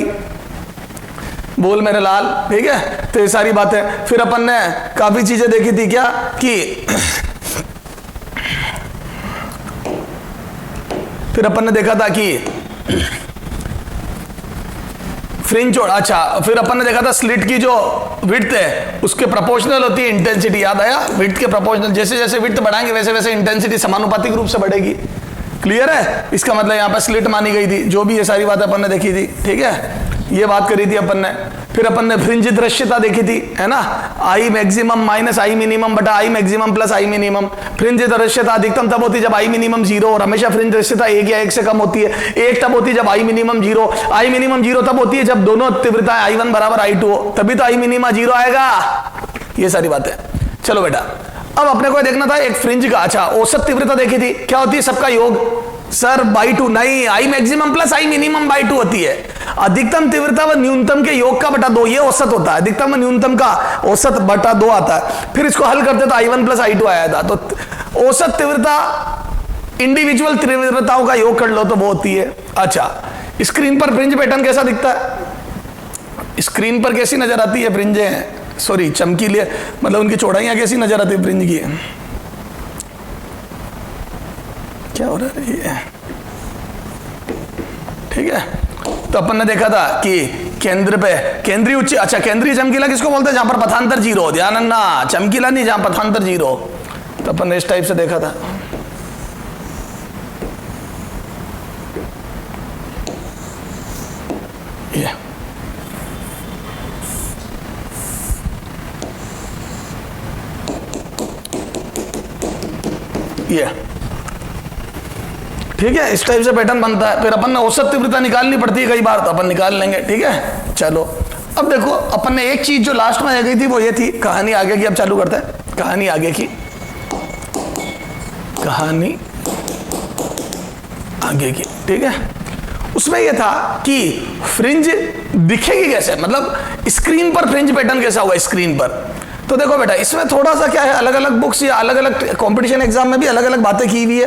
बोल मेरे लाल, ठीक है। तो ये सारी बातें फिर अपन ने काफी चीजें देखी थी क्या कि फिर अपन ने देखा था कि फ्रिंज चौड़ा, अच्छा फिर अपन ने देखा था स्लिट की जो विड्थ है उसके प्रोपोर्शनल होती है इंटेंसिटी, याद आया। विड्थ के प्रोपोर्शनल, जैसे जैसे विड्थ बढ़ाएंगे वैसे वैसे इंटेंसिटी समानुपातिक रूप से बढ़ेगी। क्लियर है? इसका मतलब यहाँ पर स्लिट मानी गई थी, जो भी ये सारी बातें अपन ने देखी थी, ठीक है, ये बात करी थी अपन ने। फिर अपन ने फ्रिंज दृश्यता देखी थी, है ना, I maximum minus I minimum बटा I maximum plus I minimum. Fringe दृश्यता अधिकतम तब होती है जब आई मिनिमम 0, और हमेशा फ्रिंज दृश्यता 1 या 1 से कम होती है। 1 तब होती है जब आई मिनिमम 0, आई मिनिमम 0 तब होती है जब दोनों तीव्रताएं I1 बराबर I2 हो, तभी तो आई मिनिमा 0 आएगा। ये सारी बातें। चलो बेटा, अब अपने को देखना था एक फ्रिंज का, अच्छा औसत तीव्रता देखी थी, क्या होती है, सबका योग, सर बाई टू नहीं, आई maximum plus I minimum by two होती है। अधिकतम तीव्रता व न्यूनतम के योग का बटा 2, ये औसत होता है। अधिकतम व न्यूनतम का औसत बटा 2 आता है। फिर इसको हल करते तो I1 प्लस I2 आया था। तो औसत तीव्रता इंडिविजुअल तीव्रताओं का योग कर लो तो वो होती है। अच्छा, स्क्रीन पर फ्रिंज पैटर्न कैसा दिखता है? स्क्रीन पर कैसी नजर आती है फ्रिंजें, सॉरी चमकीली, मतलब उनकी चौड़ाइयां कैसी नजर आती है फ्रिंज की? क्या हो रहा है? ठीक है, तो अपन ने देखा था कि केंद्र पे केंद्रीय उच्च, अच्छा केंद्रीय चमकीला किसको बोलते हैं? जहां पर पथांतर जीरो हो, ध्यान रखना, चमकीला नहीं जहां पथांतर जीरो। तो अपन ने इस टाइप से देखा था। ये ठीक है, इस टाइप से पैटर्न बनता है। फिर अपन ने औसत तीव्रता निकालनी पड़ती है कई बार, तो अपन निकाल लेंगे। ठीक है, चलो अब देखो, अपन ने एक चीज जो लास्ट में आ गई थी वो ये थी, कहानी आगे की अब चालू करते हैं। कहानी आगे की, कहानी आगे की, ठीक है। उसमें यह था कि फ्रिंज दिखेगी कैसे, मतलब स्क्रीन पर फ्रिंज पैटर्न कैसा होगा स्क्रीन पर। तो देखो बेटा, इसमें थोड़ा सा क्या है, अलग अलग बुक्स या अलग अलग कंपटीशन एग्जाम में भी अलग अलग बातें की हुई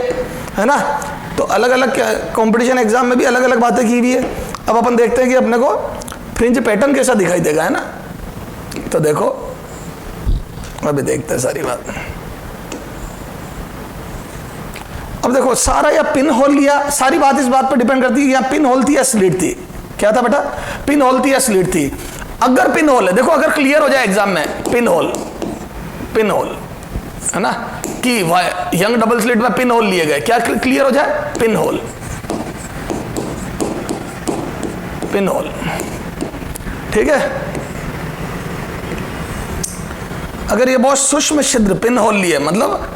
है ना। तो अलग अलग कंपटीशन एग्जाम में भी अलग अलग बातें की हुई है। अब अपन देखते हैं कि अपने को फ्रिंज पैटर्न कैसा दिखाई देगा, है ना। तो देखो अभी देखते हैं सारी बात। अब देखो सारा या पिन होल लिया, सारी बात इस बात पर डिपेंड करती है यहाँ पिन होल थी या स्लिट थी। क्या था बेटा? पिन होल थी या स्लिट थी। अगर पिन होल है, देखो अगर क्लियर हो जाए एग्जाम में पिन होल है ना, कि यंग डबल स्लिट में पिन होल लिए गए, क्या क्लियर हो जाए? पिन होल, ठीक है। अगर ये बहुत सूक्ष्म छिद्र पिन होल लिए, मतलब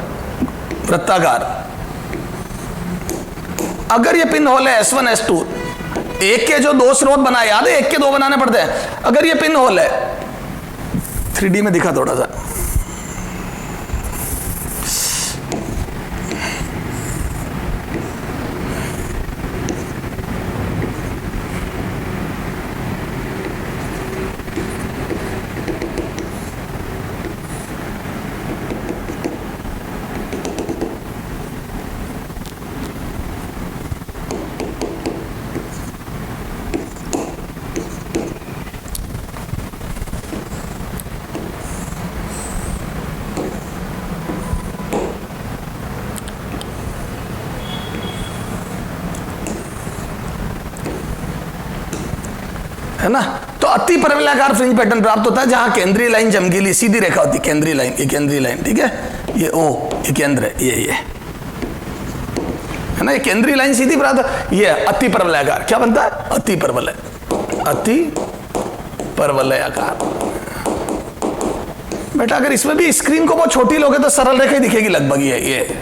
वृत्ताकार, अगर ये पिन होल है S1 S2, एक के जो 2 स्रोत बनाए, याद है 1 के 2 बनाने पड़ते हैं। अगर ये पिन होल है, 3D में दिखा थोड़ा सा, है ना। तो अति परवलयाकार फ्रिंज पैटर्न प्राप्त होता है जहां केंद्रीय लाइन चमकीली सीधी रेखा होती है। केंद्रीय लाइन, ये केंद्रीय लाइन, ठीक है, ये O, ये केंद्र है, ये है ना, ये केंद्रीय लाइन सीधी प्राप्त, ये अति परवलयाकार। क्या बनता है? अति परवलयाकार। बेटा अगर इसमें भी स्क्रीन को बहुत छोटी लोगे तो सरल रेखा ही दिखेगी लगभग। ये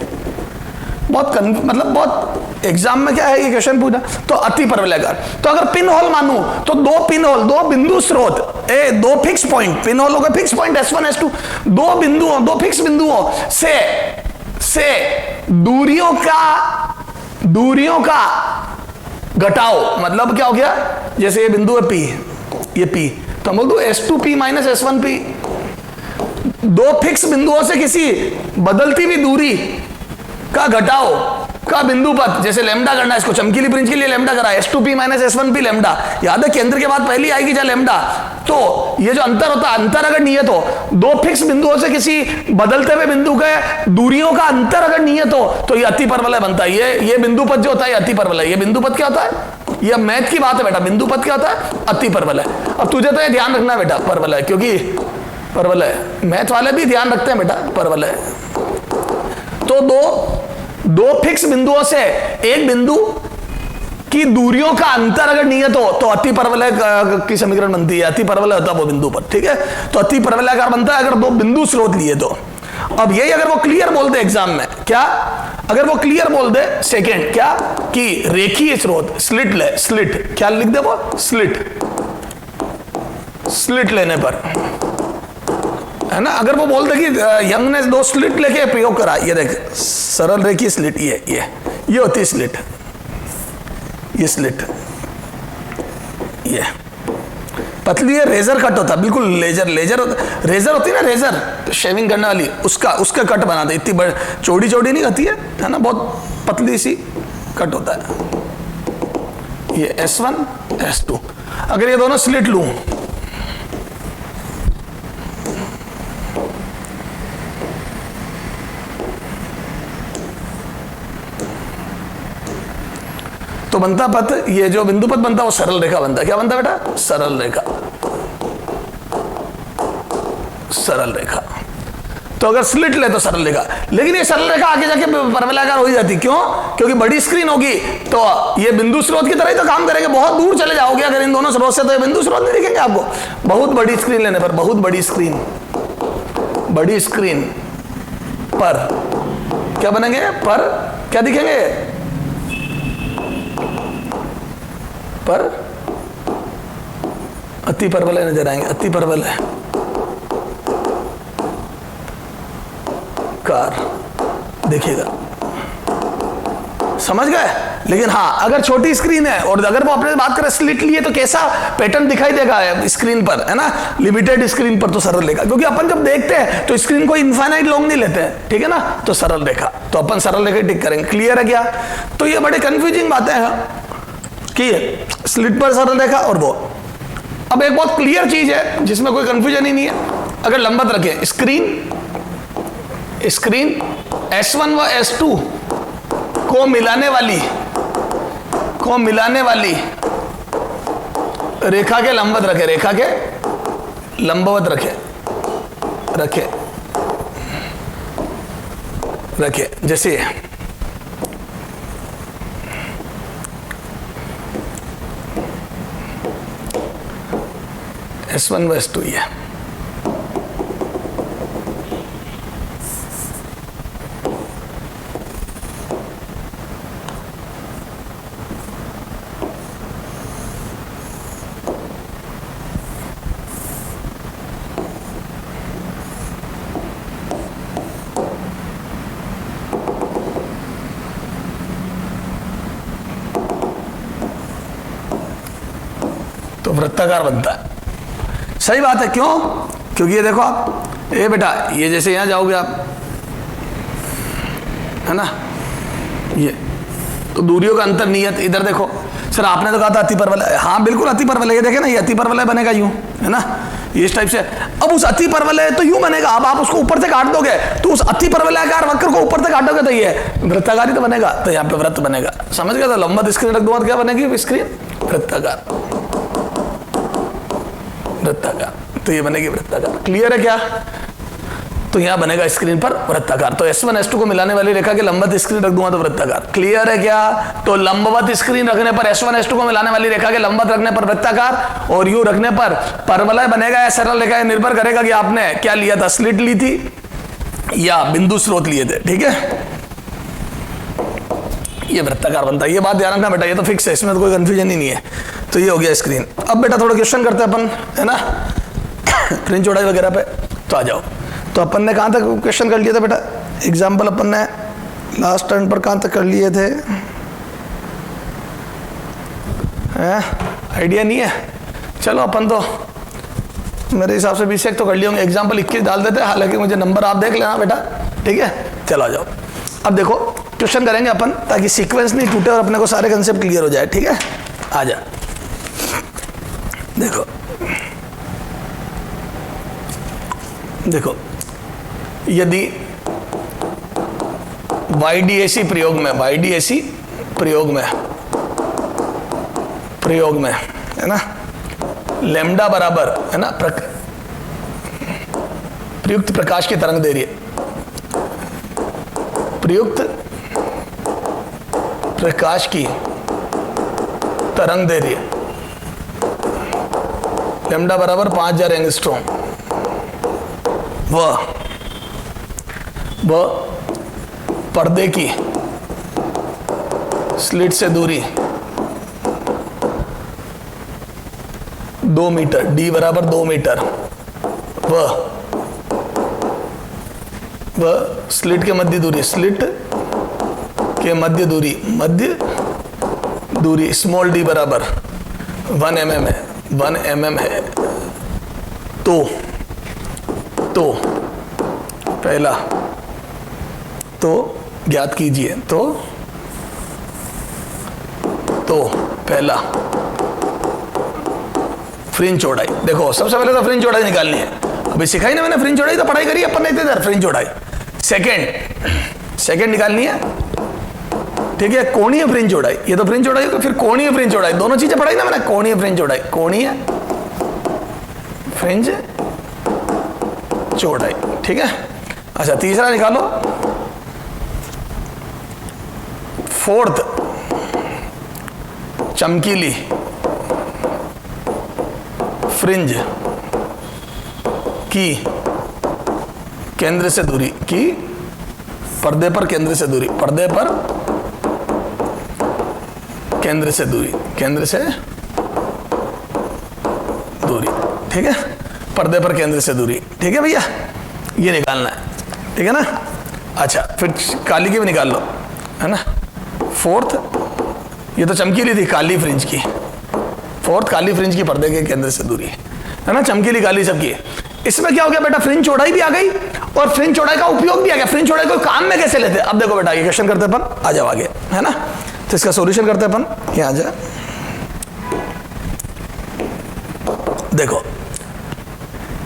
बहुत मतलब बहुत एग्जाम में क्या है ये क्वेश्चन पूछा, तो अति परवलयाकार। तो अगर पिन होल मानू तो 2 पिन होल, 2 बिंदु स्रोत, 2 फिक्स पॉइंट, पिन होल हो गए फिक्स पॉइंट S1 S2, 2 बिंदुओं, 2 फिक्स बिंदुओं से दूरियों का घटाओ। मतलब क्या हो गया? जैसे ये बिंदु है P, ये P, तो हम बोल दो S2P माइनस S1P। 2 फिक्स बिंदुओं से किसी बदलती हुई दूरी का घटाओ का बिंदु पथ, जैसे लैम्डा करना है, इसको चमकीली फ्रिंज के लिए लैम्डा करा, S2P माइनस S1P लैम्डा। याद है केंद्र के बाद पहली आएगी जहां लैम्डा। तो ये जो अंतर होता है, अंतर अगर नियत हो, 2 फिक्स बिंदुओं से किसी बदलते हुए बिंदु के दूरियों का अंतर अगर नियत हो, तो ये अति परवलय बनता है। ये बिंदु पथ जो होता है अति परवलय। ये बिंदु पथ क्या होता है? ये मैथ की बात है बेटा। बिंदु पथ क्या होता है? अति परवलय। अब तुझे तो ये ध्यान रखना है बेटा, परवलय, क्योंकि परवलय मैथ वाले भी ध्यान रखते हैं बेटा, परवलय। तो दो फिक्स बिंदुओं से एक बिंदु की दूरियों का अंतर अगर नियत हो तो अति परवलय की समीकरण बनती है। अति परवलय होता है वो बिंदु पर, ठीक है। तो अति परवलयाकार बनता है अगर 2 बिंदु स्रोत लिए तो। अब यही अगर वो क्लियर बोल दे एग्जाम में, क्या अगर वो क्लियर बोल दे सेकंड, क्या कि रेखीय स्रोत, स्लिट ले, स्लिट, क्या लिख दे वो? स्लिट लेने पर, है ना। अगर वो बोल दे कि यंग ने 2 स्लिट लेके प्रयोग करा, ये देख सरल रेखीय स्लिट, ये होती है स्लिट। ये स्लिट, ये पतली है, रेजर कट होता है, बिल्कुल रेजर होती है ना, रेजर तो शेविंग करने वाली, उसका कट बनाते, इतनी बड़ी चौड़ी नहीं होती है ना, बहुत पतली सी कट होता है। ये S1 S2। अगर ये दोनों स्लिट लूं, तो बनता पथ, ये जो बिंदु पथ बनता है वो सरल रेखा बनता है। क्या बनता है बेटा? सरल रेखा, सरल रेखा। तो अगर स्लिट ले तो सरल रेखा, लेकिन ये सरल रेखा आगे जाके परवलयाकार हो ही जाती। क्यों? क्योंकि बड़ी स्क्रीन होगी तो ये बिंदु स्रोत की तरह ही तो काम करेंगे, बहुत दूर चले जाओगे अगर इन दोनों स्रोत से, तो ये बिंदु स्रोत नहीं दिखेंगे आपको। बहुत बड़ी स्क्रीन लेने पर, बहुत बड़ी स्क्रीन पर क्या बनेंगे? पर क्या दिखेंगे? पर अति परवलय नजर आएंगे, अति परवलय कार देखिएगा, समझ गए? लेकिन हाँ, अगर छोटी स्क्रीन है और अगर वो अपने बात करें स्लिट लिए तो कैसा पैटर्न दिखाई देगा स्क्रीन पर, है ना, लिमिटेड स्क्रीन पर तो सरल रेखा, क्योंकि अपन जब देखते हैं तो स्क्रीन को इनफाइनाइट लॉन्ग नहीं लेते हैं, ठीक है ना, तो सरल रेखा, तो अपन सरल रेखा टिक करेंगे। क्लियर है क्या? तो ये बड़े कंफ्यूजिंग बातें हैं कि स्लिट पर सरल रेखा और वो। अब एक बहुत क्लियर चीज है जिसमें कोई कंफ्यूजन ही नहीं है, अगर लंबवत रखें स्क्रीन S1 व S2 को मिलाने वाली रेखा के लंबवत रखे, रेखा के लंबवत रखे जैसे S1 व S2 ये तो वृत्ताकार बनता है। सही बात है। क्यों? क्योंकि ये देखो आप, ये बेटा ये जैसे यहां जाओगे आप, है ना, ये तो दूरियों का अंतर नियत। इधर देखो सर, आपने तो कहा था अति परवलय, हाँ बिल्कुल अति परवलय, ये देखे ना, ये अति परवलय बनेगा यूं, है ना, ये इस टाइप से। अब उस अति परवलय तो यूं बनेगा, अब आप उसको ऊपर से काट दोगे तो उस अति परवलयाकार वक्र को ऊपर से काटोगे तो ये वृत्ताकार ही तो बनेगा, तो यहाँ पे वृत्त बनेगा। समझ गया? तो लंबवत स्क्रीन रख दूंगा तो क्या बनेगी स्क्रीन? वृत्ताकार, तो ये बनेगी वृत्ताकार। क्लियर है क्या? तो यहां बनेगा स्क्रीन पर वृत्ताकार। तो S1 S2 को मिलाने वाली रेखा के लंबवत स्क्रीन रख दूंगा तो वृत्ताकार। क्लियर है क्या? तो लंबवत स्क्रीन रखने पर S1 S2 को मिलाने वाली रेखा के लंबवत रखने पर वृत्ताकार, और यू रखने पर परवलय बनेगा या सरल रेखा, निर्भर करेगा कि आपने क्या लिया था, स्लिट ली थी या बिंदु स्रोत लिए थे। ठीक है, ये वृत्ताकार बनता है। ये बात ध्यान रखना बेटा, ये तो फिक्स है, इसमें तो कोई कंफ्यूजन ही नहीं है। तो ये हो गया स्क्रीन। अब बेटा थोड़ा क्वेश्चन करते हैं अपन, है ना, फ्रिंज चौड़ाई वगैरह पे। तो आ जाओ। तो अपन ने कहाँ तक क्वेश्चन कर लिया था बेटा? एग्जाम्पल अपन ने लास्ट टर्न पर कहाँ तक कर लिए थे? आइडिया नहीं है? चलो अपन तो मेरे हिसाब से 20 तो कर लिए होंगे। एग्जाम्पल 21 डाल देते हैं, हालांकि मुझे नंबर आप देख लेना बेटा, ठीक है। चलो आ जाओ। अब देखो क्वेश्चन करेंगे अपन, ताकि सीक्वेंस नहीं टूटे और अपने को सारे कंसेप्ट क्लियर हो जाए। ठीक है, आ जा। देखो देखो, यदि YDAC प्रयोग में है ना, लैम्डा बराबर है ना, प्रयुक्त प्रकाश की तरंग दे रही है, प्रयुक्त प्रकाश की तरंग दे रही है, लैम्डा बराबर 5000 एंगस्ट्रॉम। वह पर्दे की स्लिट से दूरी 2 मीटर, D बराबर 2 मीटर, वह स्लिट के मध्य दूरी, स्लिट के मध्य दूरी स्मॉल डी बराबर 1 mm है, 1 mm है, तो पहला तो ज्ञात कीजिए, तो पहला फ्रिंज चौड़ाई। देखो सबसे पहले तो फ्रिंज चौड़ाई निकालनी है, अभी सिखाई ना मैंने, फ्रिंज चौड़ाई तो पढ़ाई करी अपन ने इतनी देर। फ्रिंज चौड़ाई सेकंड निकालनी है, ठीक है। कोणीय फ्रिंज चौड़ाई, ये तो फ्रिंज चौड़ाई, फिर कोणीय फ्रिंज चौड़ाई, दोनों चीजें पढ़ाई ना मैंने। कोणीय फ्रिंज चौड़ाई, कोणीय फ्रिंज चौड़ाई, ठीक है। अच्छा तीसरा निकालो, फोर्थ चमकीली फ्रिंज की केंद्र से दूरी, की पर्दे पर केंद्र से दूरी, पर्दे पर केंद्र से दूरी, केंद्र से दूरी, ठीक है। पर्दे पर केंद्र से दूरी, ठीक है भैया, ये निकालना है, ठीक है ना। अच्छा फिर काली की भी निकाल लो, है ना। फोर्थ, ये तो चमकीली थी, काली फ्रिंज की, फोर्थ काली फ्रिंज की पर्दे के केंद्र से दूरी, है ना। चमकीली काली सबकी। इसमें क्या हो गया बेटा, फ्रिंज चौड़ाई भी आ गई और फ्रिंज चौड़ाई का उपयोग भी आ गया। फ्रिंज चौड़ाई को काम में कैसे लेते हैं, अब देखो बेटा, ये क्वेश्चन करते अपन, आ जाओ आगे, है ना। तो इसका सॉल्यूशन करते अपन, ये आ जाए, देखो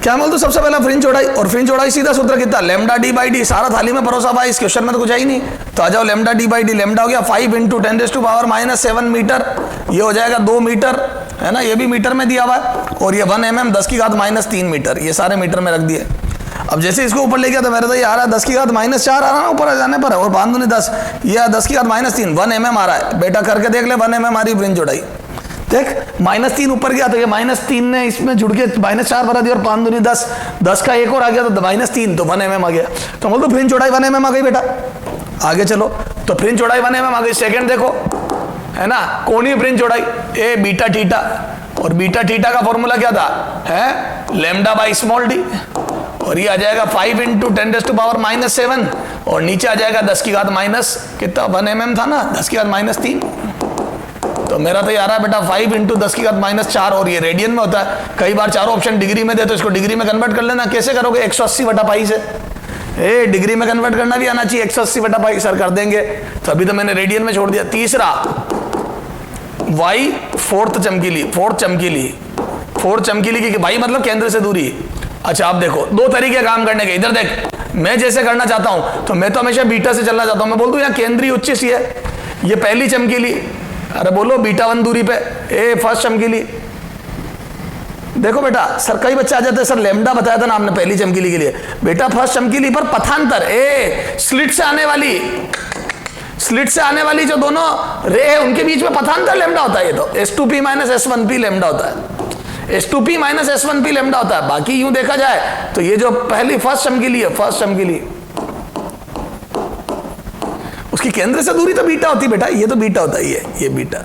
क्या बोल दो। सबसे पहला फ्रिंज चौड़ाई, और फ्रिंज चौड़ाई सीधा सूत्र कितना, लेमडा डी बाई डी। सारा थाली में परोसा भाई, इस क्वेश्चन में तो कुछ है ही नहीं, तो आ जाओ lambda D by D. Lambda हो गया 5 × 10⁻⁷ मीटर, ये हो जाएगा 2 मीटर, है ना। ये भी मीटर में दिया हुआ है, और ये 1 mm 10⁻³ मीटर, ये सारे मीटर में रख दिए। अब जैसे इसको ऊपर ले गया तो मेरा तो ये आ रहा है 10⁻⁴ आ रहा है ना ऊपर जाने पर, और 5×2 10, ये 10⁻³ 1 mm आ रहा है। बेटा करके देख ले, 1 mm आ रही फ्रिंज चौड़ाई, देख -3 ऊपर गया तो ये -3 ने इसमें जुड़ के -4 बना दिया, और 5×2 10, 10 का एक और आ गया तो -3, तो 1 mm आ गया। तो बोल दो फ्रिंज चौड़ाई 1 mm आ गई बेटा। आगे चलो, तो फ्रिंज चौड़ाई 1 mm आ गई। सेकंड देखो, है ना, कोणीय फ्रिंज चौड़ाई, ए बीटा थीटा, और बीटा थीटा का फॉर्मूला क्या था, है लेमडा बाई स्मॉल डी, और ये आ जाएगा 5 × 10⁻⁷, और नीचे आ जाएगा 10⁻- कितना, 1 mm था ना, 10⁻³ तो मेरा तो ये आ रहा है बेटा 5 × 10⁻⁴, और ये रेडियन में होता है। कई बार चारों ऑप्शन डिग्री में दे तो इसको डिग्री में कन्वर्ट कर लेना। कैसे करोगे, 180/π से, ए डिग्री में कन्वर्ट करना भी आना चाहिए। 180/π सर कर देंगे, तो अभी तो मैंने रेडियन में छोड़ दिया। तीसरा वाई, फोर्थ चमकीली की वाई मतलब केंद्र से दूरी। अच्छा आप देखो, दो तरीके काम करने के, इधर देख, मैं जैसे करना चाहता हूं तो मैं तो हमेशा बीटा से चलना चाहता हूं। मैं बोल दूं यहाँ केंद्रीय उच्च सी है, ये पहली चमकीली, अरे बोलो β1 दूरी पे, ए फर्स्ट चमकीली। देखो बेटा, सर कई बच्चे आ जाते हैं, सर लेमडा बताया था ना आपने पहली चमकीली के लिए। बेटा फर्स्ट चमकीली पर पथांतर, ए स्लिट से आने वाली जो दोनों रे है उनके बीच में पथांतर लेमडा होता है। ये तो S2P - S1P लेमडा होता है, S2P - S1P लेमडा होता है। बाकी यूं देखा जाए तो ये जो पहली फर्स्ट चमकीली है, फर्स्ट चमकीली, उसकी केंद्र से दूरी तो बीटा होती बेटा, ये तो बीटा होता है, ये बीटा।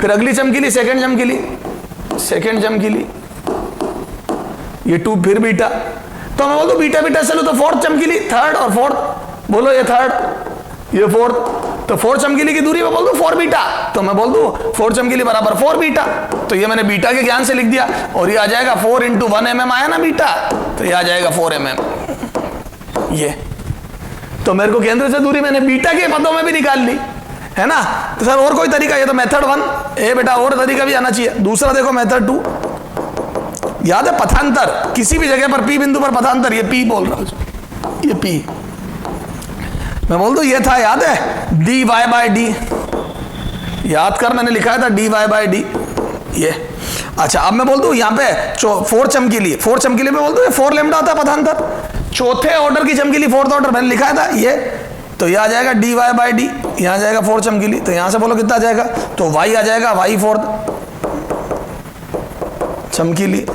फिर अगली चमकीली सेकंड चमकीली, ये 2, फिर बीटा। तो मैं बोल दूं बीटा चलो, तो फोर्थ चमकीली, थर्ड और फोर्थ, बोलो ये थर्ड, ये फोर्थ, तो फोर्थ चमकीली की दूरी में बोल दूं 4 बीटा, तो मैं बोल दूं फोर्थ चमकीली बराबर 4 बीटा। तो ये मैंने बीटा के ज्ञान से लिख दिया, और ये आ जाएगा 4 × 1 mm आया ना बीटा, तो ये आ जाएगा 4 mm। ये तो मेरे को केंद्र से दूरी मैंने बीटा के पदों में भी निकाल ली, है ना। तो सर और कोई तरीका, ये तो मेथड 1, ए बेटा और तरीका भी आना चाहिए। दूसरा देखो मेथड 2, याद है पथांतर, किसी भी जगह पर P बिंदु पर पथांतर, ये P बोल रहा हूं, ये P मैं बोल दूं, ये था याद है dy/d, याद कर मैंने लिखा था dy/d, ये। अच्छा अब मैं बोल दूं यहाँ पे फोर्थ चमकीली में बोल दूं 4 लेमडा होता है पथांतर। चौथे ऑर्डर की चमकीली, फोर्थ ऑर्डर मैंने लिखा था ये, तो यह आ जाएगा dy/d, यहां जाएगा फोर्थ चमकीली, तो यहां से बोलो कितना आ जाएगा, तो y आ जाएगा y फोर्थ चमकीली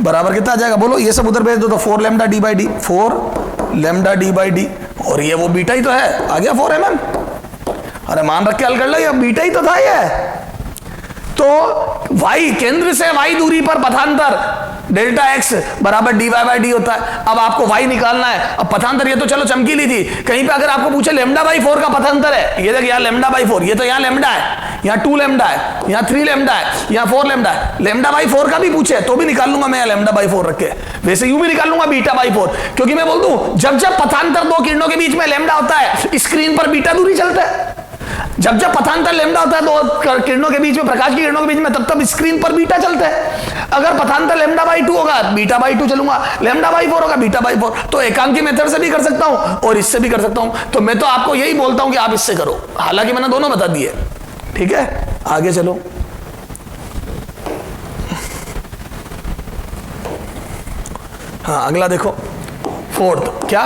बराबर कितना आ जाएगा, बोलो ये सब उधर भेज दो, तो 4 लेमडा d/d, और ये वो बीटा ही तो है, आ गया 4 mm। अरे मान रख के हल कर लो, ये बीटा ही तो था ये। तो y केंद्र से y दूरी पर पथांतर डेल्टा एक्स बराबर डी वाई बाई डी होता है। अब आपको वाई निकालना है। अब पथांतर ये तो चलो चमकीली थी, कहीं पे अगर आपको पूछे लेमडा बाई 4 का पथांतर है, ये देख यहाँ लेमडा बाई 4, ये तो यहाँ लेमडा है, यहाँ 2 लेमडा है, यहाँ 3 लेमडा है, यहाँ 4 लेमडा है। लेमडा बाई 4 का भी पूछे तो भी निकाल लूंगा मैं लेमडा बाई 4 रख के, वैसे यूं भी निकाल लूंगा बीटा बाई 4, क्योंकि मैं बोल दूं जब जब पथांतर दो किरणों के बीच में लेमडा होता है स्क्रीन पर बीटा दूरी चलता है। जब जब पथांतर लेमडा होता है दो किरणों के बीच में, प्रकाश की किरणों के बीच में, तब तब स्क्रीन पर बीटा चलता है। अगर पथांतर लेमडा बाई 2 होगा बीटा बाई 2 चलूंगा, लेमडा बाई 4 होगा बीटा बाई 4। तो एकांकी मेथड से भी कर सकता हूं और इससे भी कर सकता हूं। तो मैं तो आपको यही बोलता हूं कि आप इससे करो, हालांकि मैंने दोनों बता दिए। ठीक है, आगे चलो। हाँ अगला देखो, फोर्थ क्या,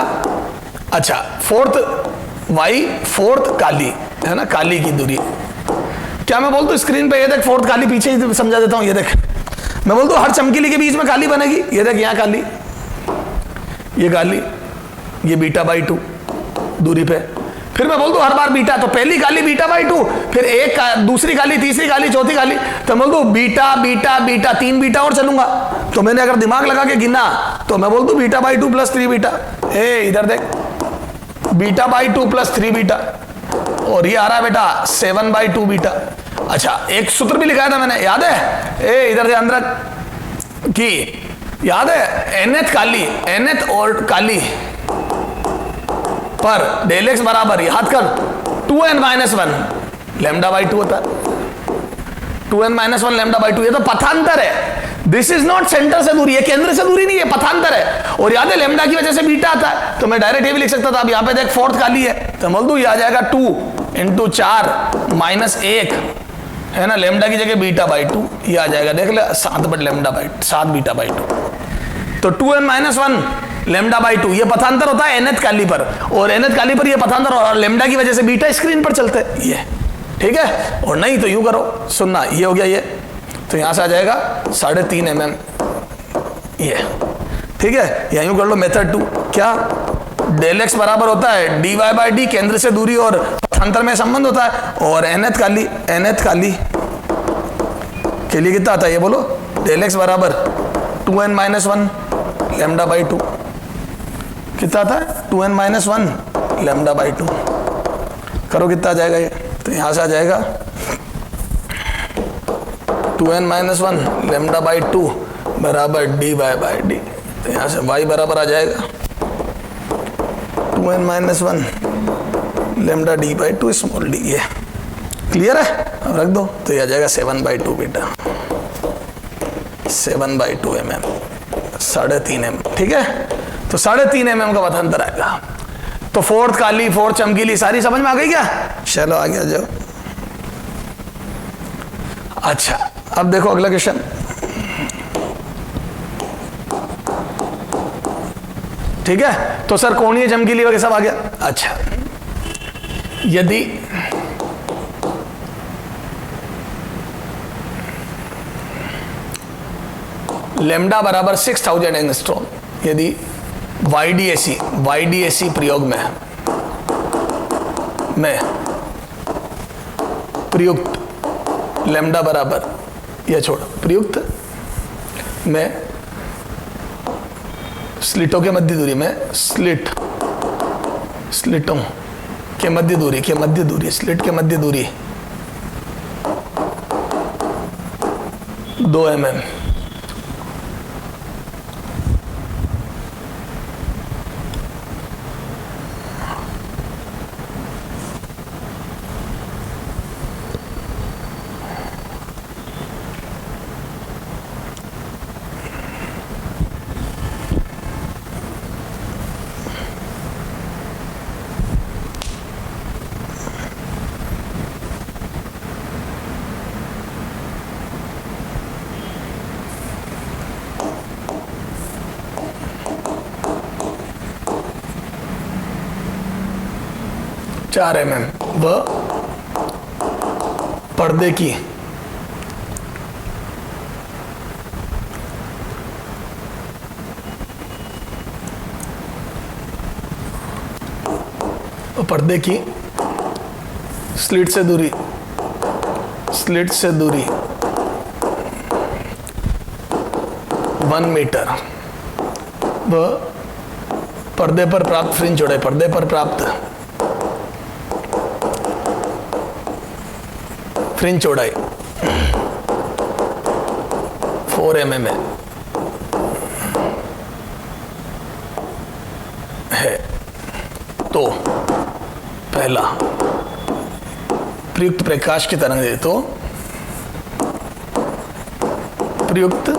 अच्छा फोर्थ वाई, फोर्थ काली है ना, काली की दूरी। क्या मैं बोलता हूं स्क्रीन पे, ये देख फोर्थ काली, पीछे ही समझा देता हूं। ये देख मैं बोलता हूं हर चमकीली के बीच में काली बनेगी। ये देख यहाँ काली, ये काली, ये बीटा बाई 2 दूरी पे। फिर मैं बोल दूं हर बार बीटा, तो पहली काली बीटा बाई 2, फिर एक दूसरी काली, तीसरी काली, चौथी काली, तो मैं बोल दूं बीटा बीटा बीटा, 3 बीटा और चलूंगा। तो मैंने अगर दिमाग लगा के गिना तो मैं बोल दूं बीटा बाई 2 प्लस 3 बीटा। इधर देख बीटा बाई 2 प्लस 3 बीटा, और ये आ रहा है बेटा 7 बाई 2 बीटा। अच्छा एक सूत्र भी लिखाया था मैंने, याद है? इधर से अंदर की याद है, nth काली, nth और काली पर डेल एक्स बराबर, याद कर 2n-1 लेमडा बाई 2 होता है। 2n-1 लेमडा बाई 2, ये तो पथांतर है। दिस इज नॉट सेंटर से दूरी, ये केंद्र से दूरी नहीं है, पथांतर है। और याद है लेमडा की वजह से बीटा आता है, तो मैं डायरेक्ट ये भी लिख सकता था। अब यहाँ पे देख फोर्थ काली है, तो बोल दूं ये आ जाएगा 2 × 4 - 1 है ना, लेमडा की जगह बीटा बाई 2, ये आ जाएगा देख ले 7 but lambda by 7 beta by 2। तो 2n-1 लेमडा बाई 2 ये पथांतर होता है nth काली पर, और nth काली पर ये पथांतर, और लेमडा की वजह से बीटा स्क्रीन पर चलते हैं ये। ठीक है, और नहीं तो यूं करो, सुनना, ये हो गया ये, तो यहां से आ जाएगा 3.5 mm ये। ठीक है, या यूं कर लो मेथड 2, क्या डेल एक्स बराबर होता है डी वाई बाई डी, केंद्र से दूरी और पथांतर में संबंध होता है, और nth काली के लिए कितना आता है ये बोलो, डेल एक्स बराबर 2n-1 लेमडा बाई 2, कितना आता है 2n-1 लेमडा बाई 2। करो कितना आ जाएगा ये, तो यहां से आ जाएगा 2n-1 लेमडा बाई 2 बराबर डी वाई बाई डी। तो यहां से y बराबर आ जाएगा 2n-1 lambda D by 2 small D. ये क्लियर है, अब रख दो, तो ये आ जाएगा 7/2 बेटा, 7/2 mm, 3.5 mm। ठीक है, तो 3.5 mm का पथांतर आएगा। तो फोर्थ काली, फोर्थ चमकीली, सारी समझ में आ गई क्या? चलो आगे आ जाओ। अच्छा अब देखो अगला क्वेश्चन, ठीक है। तो सर कोणीय चमकीली वगैरह सब आ गया। अच्छा यदि लेमडा बराबर 6000 एंगस्ट्रॉम, यदि YDAC प्रयोग में प्रयुक्त लेमडा बराबर, यह छोड़, प्रयुक्त में स्लिटों के मध्य दूरी में, स्लिटों के मध्य दूरी, स्लिट के मध्य दूरी 2 mm, चार mm व पर्दे की स्लिट से दूरी 1 मीटर व पर्दे पर प्राप्त फ्रिंज चौड़ाई, पर्दे पर प्राप्त फ्रिंज चौड़ाई 4 mm है, तो पहला प्रयुक्त प्रकाश की तरंग दे, तो प्रयुक्त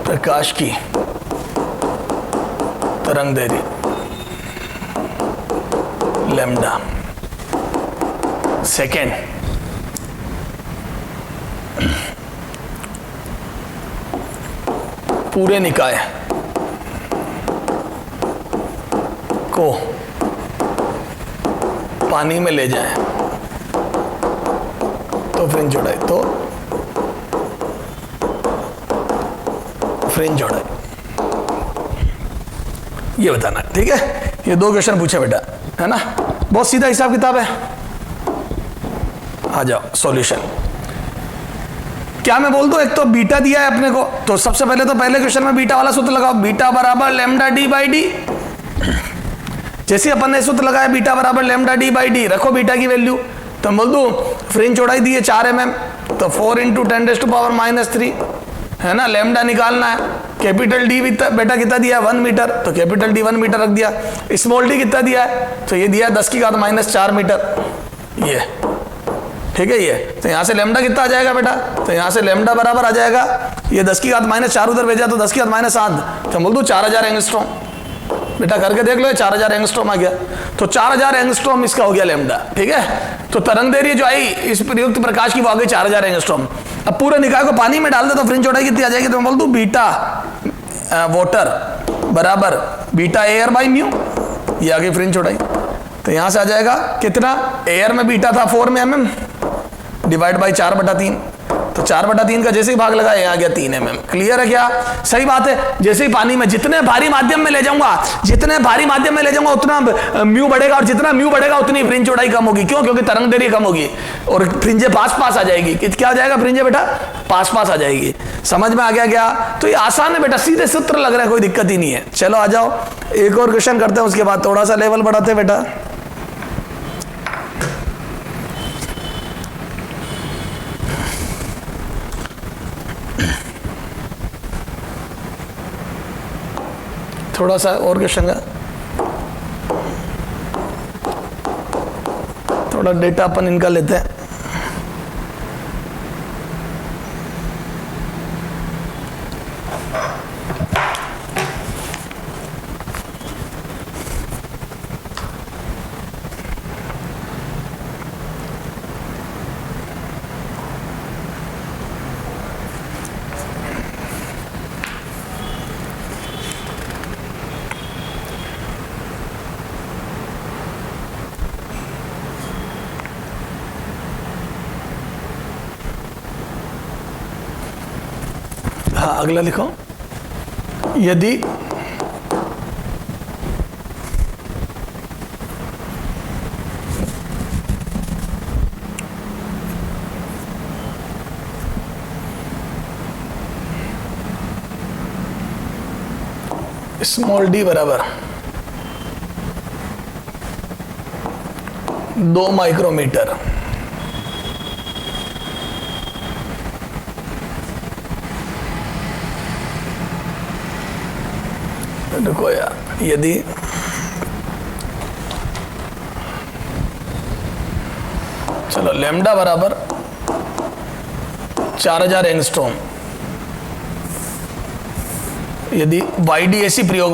प्रकाश की तरंग दैर्घ्य लैम्डा। सेकेंड, पूरे निकाय को पानी में ले जाएं तो फ्रिंज चौड़ाई, तो फ्रिंज चौड़ाई ये बताना, ठीक है। ये 2 क्वेश्चन पूछे बेटा, है ना, बहुत सीधा हिसाब किताब है। आ जाओ सॉल्यूशन। क्या मैं बोल दूं, एक तो बीटा दिया है अपने को, तो सबसे पहले तो पहले क्वेश्चन में बीटा वाला सूत्र लगाओ, बीटा बराबर लैम्डा डी बाई डी। जैसे अपन ने सूत्र लगाया बीटा बराबर लैम्डा डी बाई डी, रखो बीटा की वैल्यू, तो बोल दूं फ्रिंज चौड़ाई दी है 4 mm, तो 4 × 10⁻³ है ना, लैम्डा निकालना है। कैपिटल डी बेटा कितना दिया है 1 मीटर, तो कैपिटल डी 1 मीटर रख दिया। स्मॉल डी कितना दिया है, तो ये दिया 10⁻⁴ मीटर, ये ठीक है। ये तो यहाँ से लैम्डा कितना आ जाएगा बेटा, तो यहाँ से लैम्डा बराबर आ जाएगा, ये 10⁻⁴ उधर भेजा तो 10⁻⁷, तो बोल दो 4000 एंगस्ट्रॉम। बेटा करके देख लो, 4000 एंगस्ट्रॉम आ गया, तो 4000 एंगस्ट्रॉम इसका हो गया लैम्डा, ठीक है। तो तरंग दैर्घ्य जो आई इस प्रयुक्त प्रकाश की वो आ गई 4000 एंगस्ट्रॉम। अब पूरे निकाय को पानी में डाल दे तो फ्रिंज चौड़ाई कितनी आ जाएगी, तो मैं बोल दूं बीटा वाटर बराबर बीटा एयर बाई म्यू, ये आ गई फ्रिंज चौड़ाई। तो यहां से आ जाएगा कितना, एयर में बीटा था 4 mm डिवाइड बाई 4/3, तो 4/3 का जैसे ही भाग लगा यहाँ आ गया 3 mm। क्लियर है क्या, सही बात है। जैसे ही पानी में जितने भारी माध्यम में ले जाऊंगा, जितने भारी माध्यम में ले जाऊंगा उतना म्यू बढ़ेगा, और जितना म्यू बढ़ेगा उतनी फ्रिंज चौड़ाई कम होगी। क्यों, क्योंकि तरंग दैर्घ्य कम होगी और फ्रिंजे पास पास आ जाएगी। क्या आ जाएगा फ्रिंजे बेटा, पास पास आ जाएगी। समझ में आ गया क्या, तो ये आसान है बेटा, सीधे सूत्र लग रहा है, कोई दिक्कत ही नहीं है। चलो आ जाओ एक और क्वेश्चन करते हैं, उसके बाद थोड़ा सा लेवल बढ़ाते हैं बेटा। थोड़ा सा और क्वेश्चन का थोड़ा डेटा अपन इनका लेते हैं। हाँ अगला लिखो, यदि स्मॉल डी बराबर 2 माइक्रोमीटर देखो यार, यदि चलो लैम्डा बराबर 4000 एंगस्ट्रॉम, यदि वाईडीएसी प्रयोग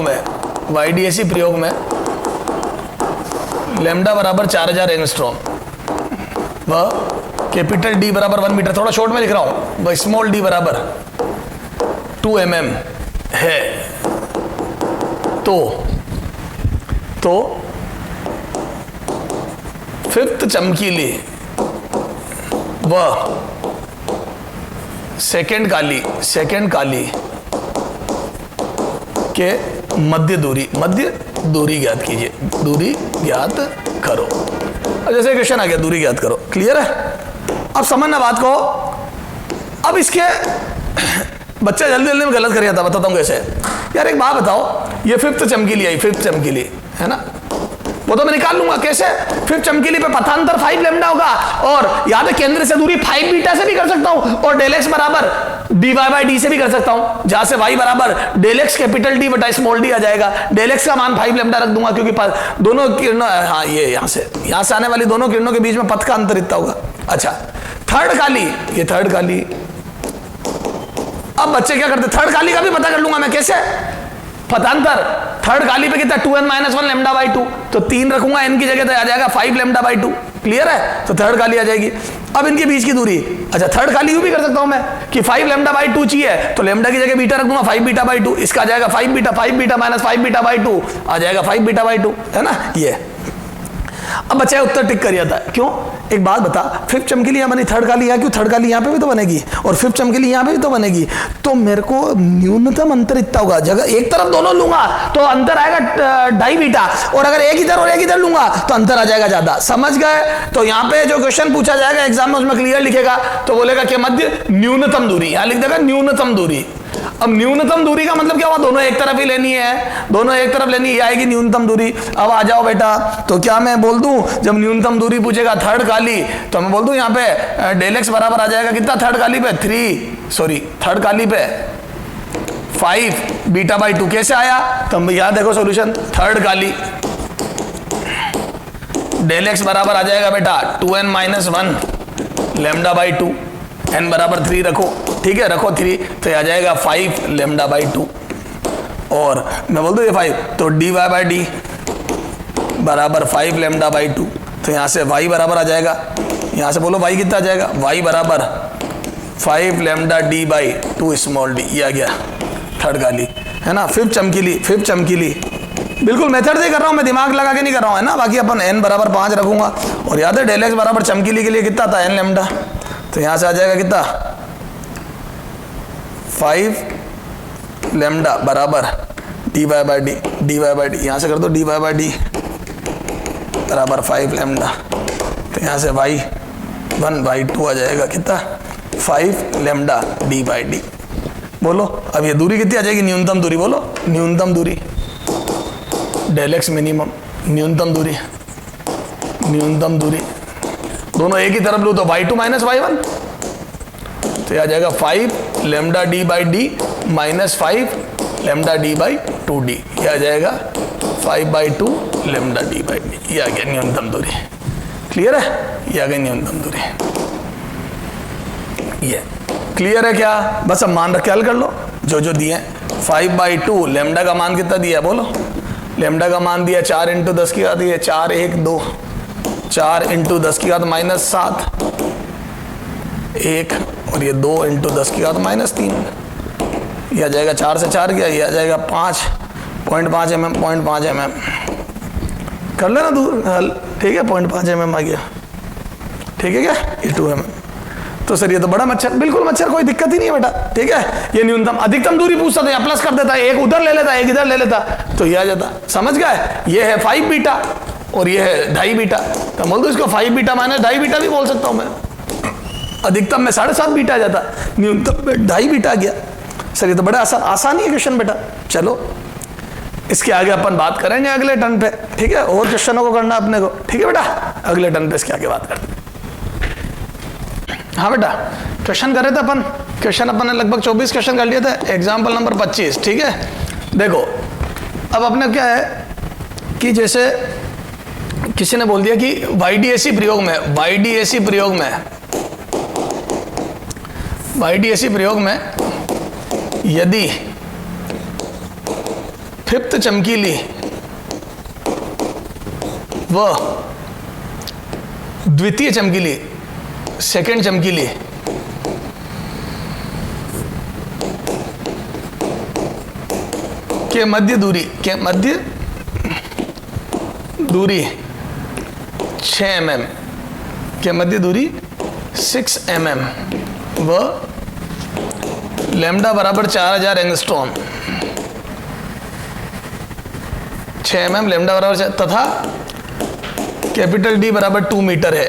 में लैम्डा बराबर 4000 एंगस्ट्रॉम व कैपिटल डी बराबर 1 मीटर, थोड़ा शॉर्ट में लिख रहा हूं, व स्मॉल डी बराबर 2 mm है, तो फिफ्थ चमकीली व सेकंड काली के मध्य दूरी ज्ञात कीजिए, दूरी ज्ञात करो। अब जैसे क्वेश्चन आ गया, दूरी ज्ञात करो। क्लियर है, अब समझना बात को। अब इसके बच्चा जल्दी जल्दी में गलत कर जाता, बताता हूँ कैसे। यार एक बात बताओ, ये फिफ्थ चमकीली आई, फिफ्थ चमकीली है ना, वो तो मैं निकाल लूंगा कैसे। फिफ्थ चमकीली पे पथांतर 5 लैम्डा होगा, और यहाँ पे केंद्र से दूरी 5 बीटा से भी कर सकता हूं, और डेल एक्स बराबर dy बाई डी से भी कर सकता हूं, जहां से y बराबर डेल एक्स कैपिटल डी बटा स्मॉल डी आ जाएगा। डेल एक्स का मान 5 लैम्डा रख दूंगा, क्योंकि दोनों किरणों, हाँ ये यहां से आने वाली दोनों किरणों के बीच में पथ का अंतर इतना होगा। अच्छा थर्ड काली, ये थर्ड काली। अब बच्चे क्या करते, थर्ड काली का भी पता कर लूंगा मैं कैसे। पथांतर थर्ड काली पे कितना 2n - 1 लैम्डा बाई 2, तो 3 रखूंगा n की जगह, तो आ जाएगा 5 लैम्डा बाई 2। क्लियर है, तो थर्ड काली आ जाएगी। अब इनके बीच की दूरी, अच्छा थर्ड काली यूं भी कर सकता हूं मैं कि 5 लैम्डा बाई 2 चाहिए, तो लैम्डा की जगह बीटा रख दूंगा 5 बीटा बाई 2, इसका आ जाएगा 5 बीटा माइनस 5 बीटा बाई 2 आ जाएगा 5 बीटा बाई 2, है ना ये। अब बच्चा उत्तर टिक कर जाता है, क्यों? एक बात बता, फिफ्थ चमकीली यहाँ बनी, थर्ड काली यहाँ क्यों? थर्ड काली यहाँ पे भी तो बनेगी, और फिफ्थ चमकीली यहाँ पे भी तो बनेगी, तो मेरे को न्यूनतम अंतर इतना होगा। जगह एक तरफ दोनों लूंगा तो अंतर आएगा ढाई बीटा, और अगर एक इधर और एक इधर लूंगा तो अंतर आ जाएगा ज्यादा। समझ गए? तो यहाँ पे जो क्वेश्चन पूछा जाएगा एग्जाम में, उसमें क्लियर लिखेगा, तो बोलेगा कि मध्य न्यूनतम दूरी, यहाँ लिख देगा न्यूनतम दूरी। अब न्यूनतम दूरी का मतलब क्या हुआ, दोनों एक तरफ ही लेनी है, दोनों एक तरफ लेनी है, आएगी न्यूनतम दूरी। अब आ जाओ बेटा, तो क्या मैं बोल दूं, जब न्यूनतम दूरी पूछेगा थर्ड काली, तो मैं बोल दूं यहाँ पे डेल एक्स बराबर आ जाएगा कितना थर्ड काली पे, थर्ड काली पे 5 बीटा बाई 2। कैसे आया, तो यहाँ देखो सॉल्यूशन, थर्ड काली डेल एक्स बराबर आ जाएगा बेटा 2n - 1 लैम्डा बाई 2, n बराबर 3 रखो, ठीक है, रखो 3, तो आ जाएगा 5 लैम्डा बाई 2, और मैं बोल दूं ये 5, तो dy बाई डी बराबर 5 लैम्डा बाई 2, तो यहाँ से y बराबर आ जाएगा, यहाँ से बोलो y कितना आ जाएगा, y बराबर 5 lambda D by 2 small D, ये आ गया थर्ड काली, है ना। फिफ्थ चमकीली बिल्कुल मेथड से कर रहा हूँ मैं, दिमाग लगा के नहीं कर रहा हूँ, है ना। बाकी अपन n बराबर 5 रखूंगा, और याद है डेल एक्स बराबर चमकीली के लिए कितना था, n लैम्डा, तो यहाँ से आ जाएगा कितना 5 लैम्डा बराबर dy बाई डी, यहाँ से कर दो dy बाई डी बराबर 5 लैम्डा, तो यहाँ से y1 बाई 2 आ जाएगा कितना 5 लैम्डा डी बाई डी। बोलो अब ये दूरी कितनी आ जाएगी, न्यूनतम दूरी, बोलो न्यूनतम दूरी, डेल एक्स मिनिमम, न्यूनतम दूरी, दोनों एक ही तरफ लो तो y2 माइनस y1, तो आ जाएगा 5 lambda D by D minus 5 lambda D by 2d, ये आ जाएगा 5 by 2 lambda D by D, ये आ गया न्यूनतम दूरी। क्लियर है, ये आ गई न्यूनतम दूरी, ये क्लियर है क्या? बस अब मान रख के हल कर लो जो जो दिए। 5 बाई 2 लैम्डा का मान कितना दिया है, बोलो लैम्डा का मान दिया 4 × 10 की घात, ये 4 1 2, 4 × 10 की घात -7 1, और ये 2 × 10 की घात -3, यह आ जाएगा 4 से 4 गया, यह आ जाएगा 5.5 mm, कर लेना दूर हल, ठीक है, 0.5 mm आ गया, ठीक है क्या, ये 2 mm। तो सर ये तो बड़ा मच्छर, बिल्कुल मच्छर, कोई दिक्कत ही नहीं है बेटा, ठीक है। ये न्यूनतम अधिकतम दूरी पूछता था, प्लस कर देता, एक उधर ले लेता, एक इधर ले लेता, तो ये आ जाता। समझ गए? ये है 5 बीटा और ये है 2.5 बीटा, तो बोल दो इसको 5 बीटा माइनस 2.5 बीटा भी बोल सकता हूं मैं। अधिकतम में 7.5 बीटा आ जाता, न्यूनतम में 2.5 बीटा आ गया। सर ये तो बड़ा आसान ही है क्वेश्चन बेटा। चलो इसके आगे अपन बात करेंगे अगले टर्न पे, ठीक है, और क्वेश्चनों को करना अपने को, ठीक है बेटा, अगले टर्न पे इसके आगे बात करते हैं। हाँ बेटा, क्वेश्चन कर रहे थे अपन, क्वेश्चन अपन ने लगभग 24 क्वेश्चन कर लिए थे, एग्जाम्पल नंबर 25, ठीक है। देखो अब अपने क्या है कि जैसे किसी ने बोल दिया कि वाईडीएसी प्रयोग में यदि फिफ्थ चमकीली व द्वितीय चमकीली, सेकेंड चमकीली के मध्य दूरी 6 mm, के मध्य दूरी 6 mm व लैम्डा बराबर 4000 एंगस्ट्रॉम, 6 mm लैम्डा बराबर, तथा कैपिटल डी बराबर 2 मीटर है,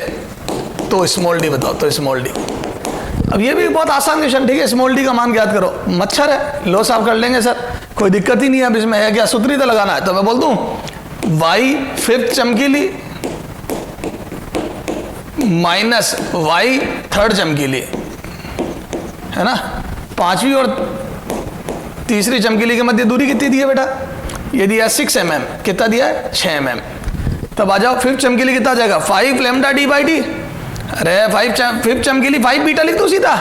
तो स्मॉल डी बताओ, तो स्मॉल डी। अब ये भी बहुत आसान क्वेश्चन, ठीक है। स्मॉल डी का मान ज्ञात करो। मच्छर है, लो साफ कर लेंगे सर, कोई दिक्कत ही नहीं है। अब इसमें है क्या, सूत्र ही तो लगाना है। तो मैं बोल दूं y फिफ्थ चमकीली माइनस y थर्ड चमकीली, है ना। पांचवी और तीसरी चमकीली के मध्य दूरी कितनी दी है बेटा, ये दिया 6 mm। कितना दिया है, 6 mm। तब आ जाओ, फिफ्थ चमकीली कितना आ जाएगा, 5 लैम्डा डी बाई डी। अरे फिफ्थ चमकीली 5 बीटा लिख दो सीधा।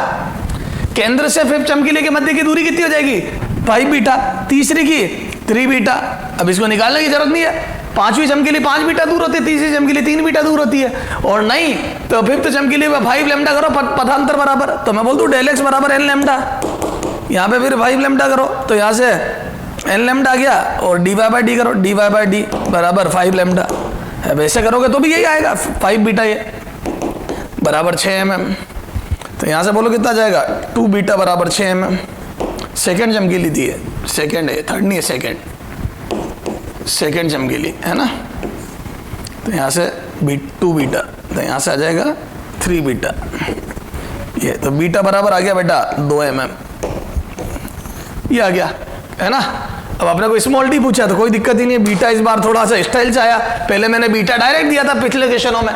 केंद्र से फिफ्थ चमकीली के मध्य की दूरी कितनी हो जाएगी, 5 बीटा। तीसरी की 3 बीटा। अब इसको निकालने की जरूरत नहीं है। पांचवी चमकीली 5 बीटा दूर होती है, तीसरी चमकीली 3 बीटा दूर होती है। और नहीं तो फिफ्थ चमकीली में 5 लैम्डा करो, पथांतर बराबर। तो मैं बोल दूं डेल एक्स बराबर एन लैम्डा। यहाँ पे फिर 5 लैम्डा करो तो यहाँ से एन लैम्डा आ गया, और डी वाई बाई डी करो, डी वाई बाई डी बराबर 5 लैम्डा। वैसे करोगे तो भी यही आएगा, 5 बीटा ये बराबर 6 mm। तो यहाँ से बोलो कितना जाएगा, 2 बीटा बराबर 6 mm। सेकेंड चमकीली दी है, सेकेंड है, थर्ड नहीं है, सेकेंड चमकीली है ना। तो यहाँ से 2 बीटा, तो यहाँ से आ जाएगा 3 बीटा। ये तो बीटा बराबर आ गया बेटा 2 mm, ये आ गया, है ना। अब आपने को स्मॉल डी पूछा तो कोई दिक्कत ही नहीं है। बीटा इस बार थोड़ा सा स्टाइल से आया, पहले मैंने बीटा डायरेक्ट दिया था पिछले क्वेश्चनों में,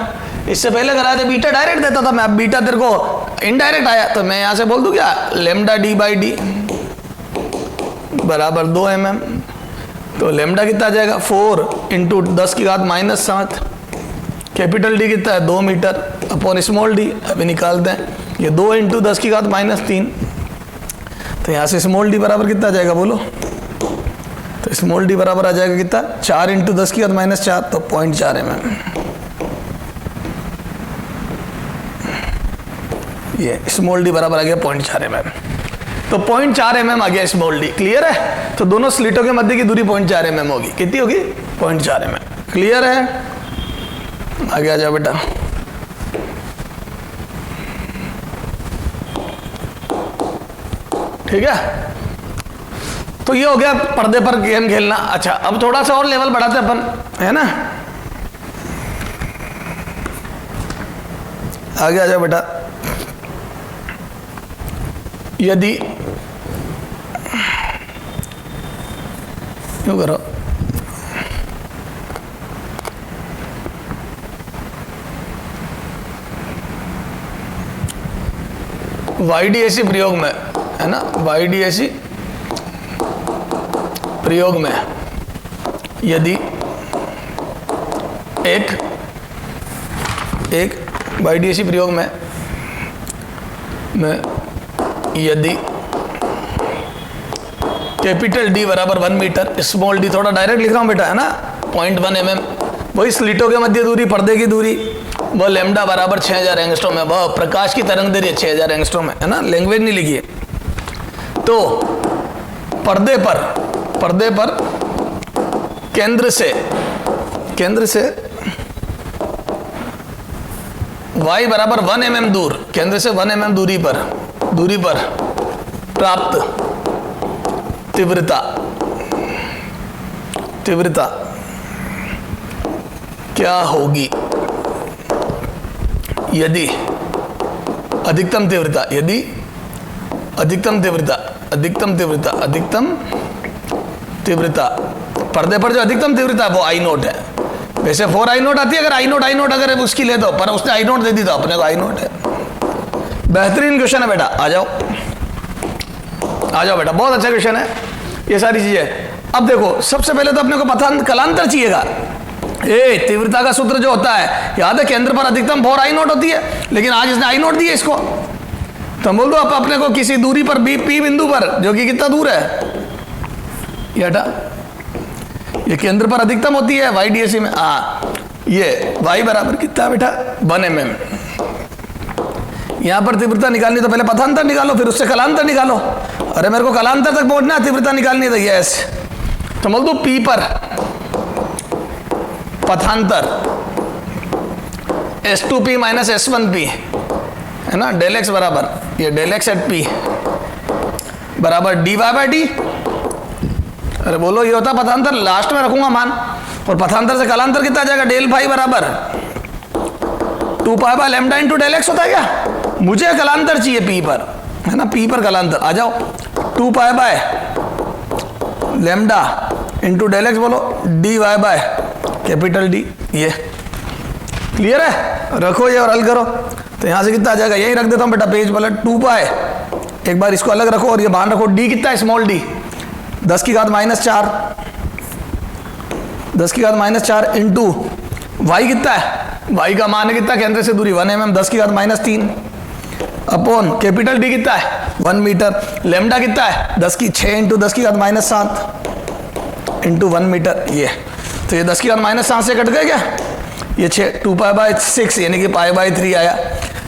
इससे पहले कराया था बीटा डायरेक्ट देता था मैं। अब बीटा तेरे को इनडायरेक्ट आया, तो मैं यहाँ से बोल दूं क्या, लेमडा डी बाई डी बराबर 2 mm। तो लेमडा कितना आ जाएगा, 4 इंटू 10 की घात -7। कैपिटल डी कितना है, 2 मीटर अपॉन स्मॉल डी। अभी निकालते हैं, ये 2 इंटू 10 की घात -3। तो यहाँ से स्मॉल डी बराबर कितना आ जाएगा बोलो, तो स्मॉल डी बराबर आ जाएगा कितना, 4 इंटू 10 की घात -4, तो 0.4 mm। ये स्मॉल डी बराबर आ गया 0.4 mm। तो 0.4 mm आ गया स्मॉल डी। क्लियर है। तो दोनों स्लिटों के मध्य की दूरी 0.4 mm होगी। कितनी होगी, 0.4 mm। क्लियर है। आगे आ जाओ बेटा। ठीक है, तो ये हो गया पर्दे पर गेम खेलना। अच्छा, अब थोड़ा सा और लेवल बढ़ाते अपन, है ना। आगे आ जाओ बेटा। यदि क्यों करो, YDAC प्रयोग में, है ना, YDAC प्रयोग में यदि एक YDAC प्रयोग में यदि कैपिटल डी बराबर 1 मीटर, स्मॉल डी थोड़ा डायरेक्ट लिख रहा हूं बेटा, है ना, 0.1 mm। वही स्लिटों के मध्य दूरी, पर्दे की दूरी, वह लेमडा बराबर 6000 एंगस्ट्रॉम है। वह प्रकाश की तरंग दैर्घ्य 6000 एंगस्ट्रॉम है ना। लैंग्वेज नहीं लिखी है। तो पर्दे पर केंद्र से y बराबर 1 mm दूर, केंद्र से 1 mm दूरी पर प्राप्त तीव्रता क्या होगी यदि अधिकतम तीव्रता पर्दे पर जो अधिकतम तीव्रता है वो I नोट है। वैसे 4 I नोट आती है, अगर I नोट अगर उसकी ले दो, पर उसने I नोट दे दी तो अपने को I नोट है। बेहतरीन क्वेश्चन है बेटा। आ जाओ बेटा, बहुत अच्छा क्वेश्चन है। ये सारी चीजें अब देखो, सबसे पहले तो अपने को पता कलांतर चाहिएगा। तीव्रता का सूत्र जो होता है, याद है, केंद्र पर अधिकतम 4 I नोट होती है, लेकिन आज इसने I नोट दिया इसको। तो बोल दो आप अपने को किसी दूरी पर P बिंदु पर, जो कि कितना दूर है, ये केंद्र पर अधिकतम होती है YDAC में। ये y बराबर कितना बेटा, 1 mm। यहां पर तीव्रता निकालनी तो पहले पथांतर निकालो, फिर उससे कलांतर निकालो। अरे मेरे को कलांतर तक पहुंचना है, तीव्रता निकालनी है। तो यस, तो बोल दो P पर पथांतर S2P माइनस S1P, है ना। डेल एक्स बराबर, ये डेल एक्स एट P बराबर dy बाई डी। अरे बोलो, ये होता पथांतर, लास्ट में रखूंगा मान, और पथांतर से कलांतर कितना आ जाएगा, डेल फाई बराबर 2 pi by lambda into del X होता है क्या। मुझे कलांतर चाहिए पी पर, है ना, पी पर कलांतर। आ जाओ, 2 pi by lambda into del X बोलो D Y by capital D. ये क्लियर है? रखो ये और हल करो। तो यहां से कितना आ जाएगा, यही रख देता हूं बेटा, पेज पलट 2 पाई, एक बार इसको अलग रखो और ये बाहर रखो। डी कितना है, स्मॉल डी 10 की घात -4, 10 की घात -4 इंटू वाई कितना है, वाई का मान है कितना, केंद्र से दूरी 1 mm 10 की घात -3 अपॉन कैपिटल डी कितना है 1 मीटर। लेमडा कितना है 10 की 6 इंटू 10 की घात -7 इंटू 1 मीटर। ये तो ये 10 की घात -7 से कट गए क्या, ये 6 2 पाई बाय 6 यानी कि पाई बाय 3 आया।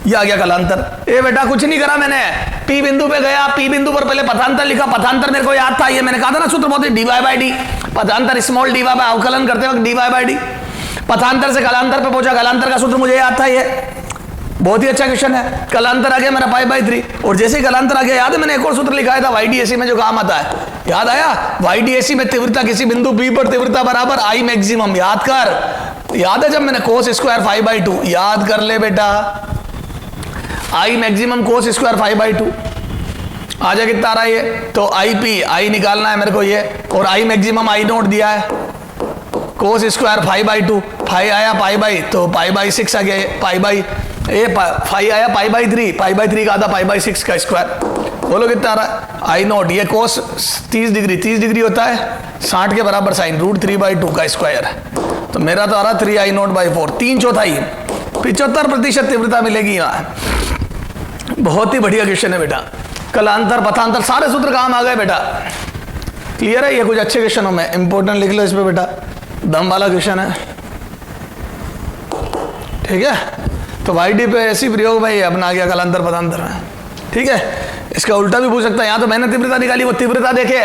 ये आ गया कलांतर। ए बेटा कुछ नहीं करा मैंने, पी बिंदु पे गया, पी बिंदु पर पहले पथांतर लिखा, पथांतर मेरे को याद था, ये मैंने कहा था ना सूत्र बहुत, डी वाई बाय डी, पथांतर स्मॉल डी वाई बाय, अवकलन करते वक्त डी वाई बाय डी, पथांतर से कलांतर पे पहुंचा, कलांतर का सूत्र मुझे याद था। ये बहुत ही अच्छा क्वेश्चन है। कलांतर आ गया मेरा पाई बाय 3, और जैसे ही कलांतर आ गया, याद है मैंने एक और सूत्र लिखाया था वाईडीएसी में जो काम आता है, याद आया? वाईडीएसी में तीव्रता किसी बिंदु बी पर तीव्रता बराबर आई मैक्सिमम। याद कर, याद है जब मैंने कोस स्क्वायर 5/2, याद कर ले बेटा, आई मैक्सिमम कोस स्क्वायर 5/2 आ जाए कितना आ रहा है ये, तो आई पी, आई निकालना है मेरे को ये, और आई मैक्सिमम आई नोट दिया है, कोस स्क्वायर 5/2, 5 आया पाई बाई, तो पाई बाई 6 आ गया, पाई बाई ये 5 आया पाई बाई 3, पाई बाई 3 का आधा पाई बाई 6 का स्क्वायर, बोलो कितना आ रहा है, आई नोट। ये कोस 30 डिग्री होता है, 60 के बराबर साइन √3/2 का स्क्वायर, तो मेरा तो आ रहा 3 आई नोट बाई 4, 3/4 75% तीव्रता मिलेगी यहाँ। बहुत ही बढ़िया क्वेश्चन है बेटा, कलांतर पथांतर सारे सूत्र काम आ गए बेटा। क्लियर है? ये कुछ अच्छे क्वेश्चन हो, मैं इंपॉर्टेंट लिख लो इस पे बेटा, दम वाला क्वेश्चन है, ठीक है? तो वाईडी पे ऐसी प्रयोग भाई अपना आ गया कलांतर पथांतर में, ठीक है? इसका उल्टा भी पूछ सकता है, यहाँ तो मैंने तीव्रता निकाली, वो तीव्रता देखे,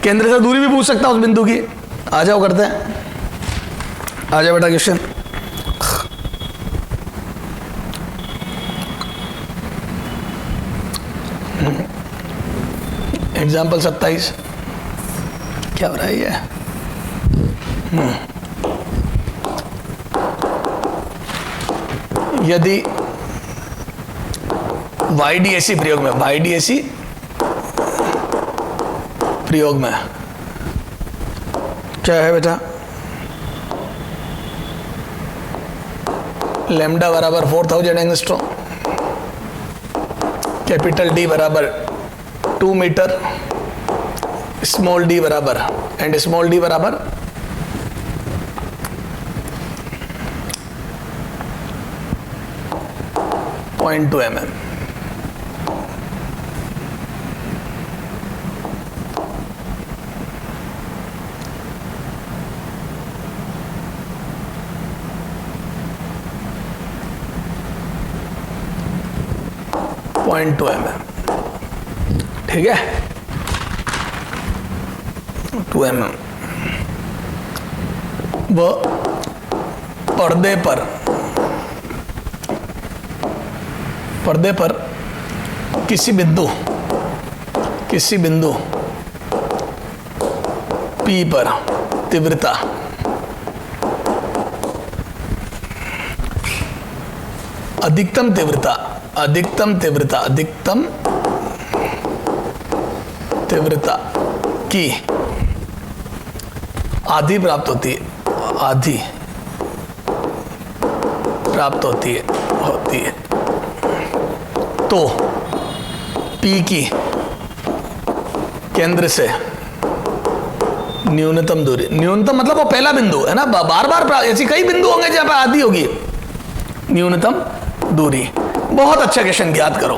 केंद्र से दूरी भी पूछ सकता है उस बिंदु की। आ जाओ करते हैं, आ जाओ बेटा क्वेश्चन। एग्जाम्पल 27 क्या हो रहा है ये, यदि वाईडीएसी प्रयोग में, वाईडीएसी प्रयोग में क्या है बेटा, लैम्डा बराबर 4000 एंगस्ट्रॉम, कैपिटल डी बराबर 2 मीटर, स्मॉल डी बराबर, एंड स्मॉल डी बराबर 0.2 mm। ठीक है, 2 mm वो पर्दे पर किसी बिंदु P पर तीव्रता अधिकतम तीव्रता की आधी प्राप्त होती है तो P की केंद्र से न्यूनतम दूरी, न्यूनतम मतलब वो पहला बिंदु है ना, बार बार ऐसी कई बिंदु होंगे जहां पर आधी होगी, न्यूनतम दूरी। बहुत अच्छा क्वेश्चन, याद करो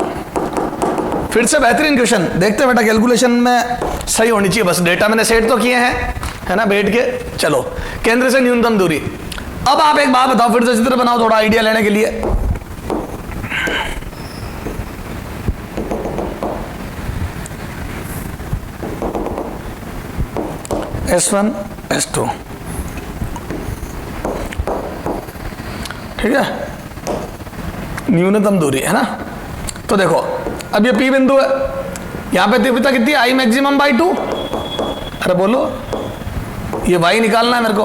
फिर से, बेहतरीन क्वेश्चन। देखते हैं बेटा कैलकुलेशन में सही होनी चाहिए, बस डेटा मैंने सेट तो किए हैं, है ना, बैठ के। चलो, केंद्र से न्यूनतम दूरी। अब आप एक बात बताओ, फिर से चित्र बनाओ थोड़ा आइडिया लेने के लिए। S1 S2, ठीक है, न्यूनतम दूरी है ना। तो देखो अब ये P बिंदु है, यहां पे तीव्रता कितनी है, I मैक्सिमम बाई 2। अरे बोलो, ये Y निकालना है मेरे को,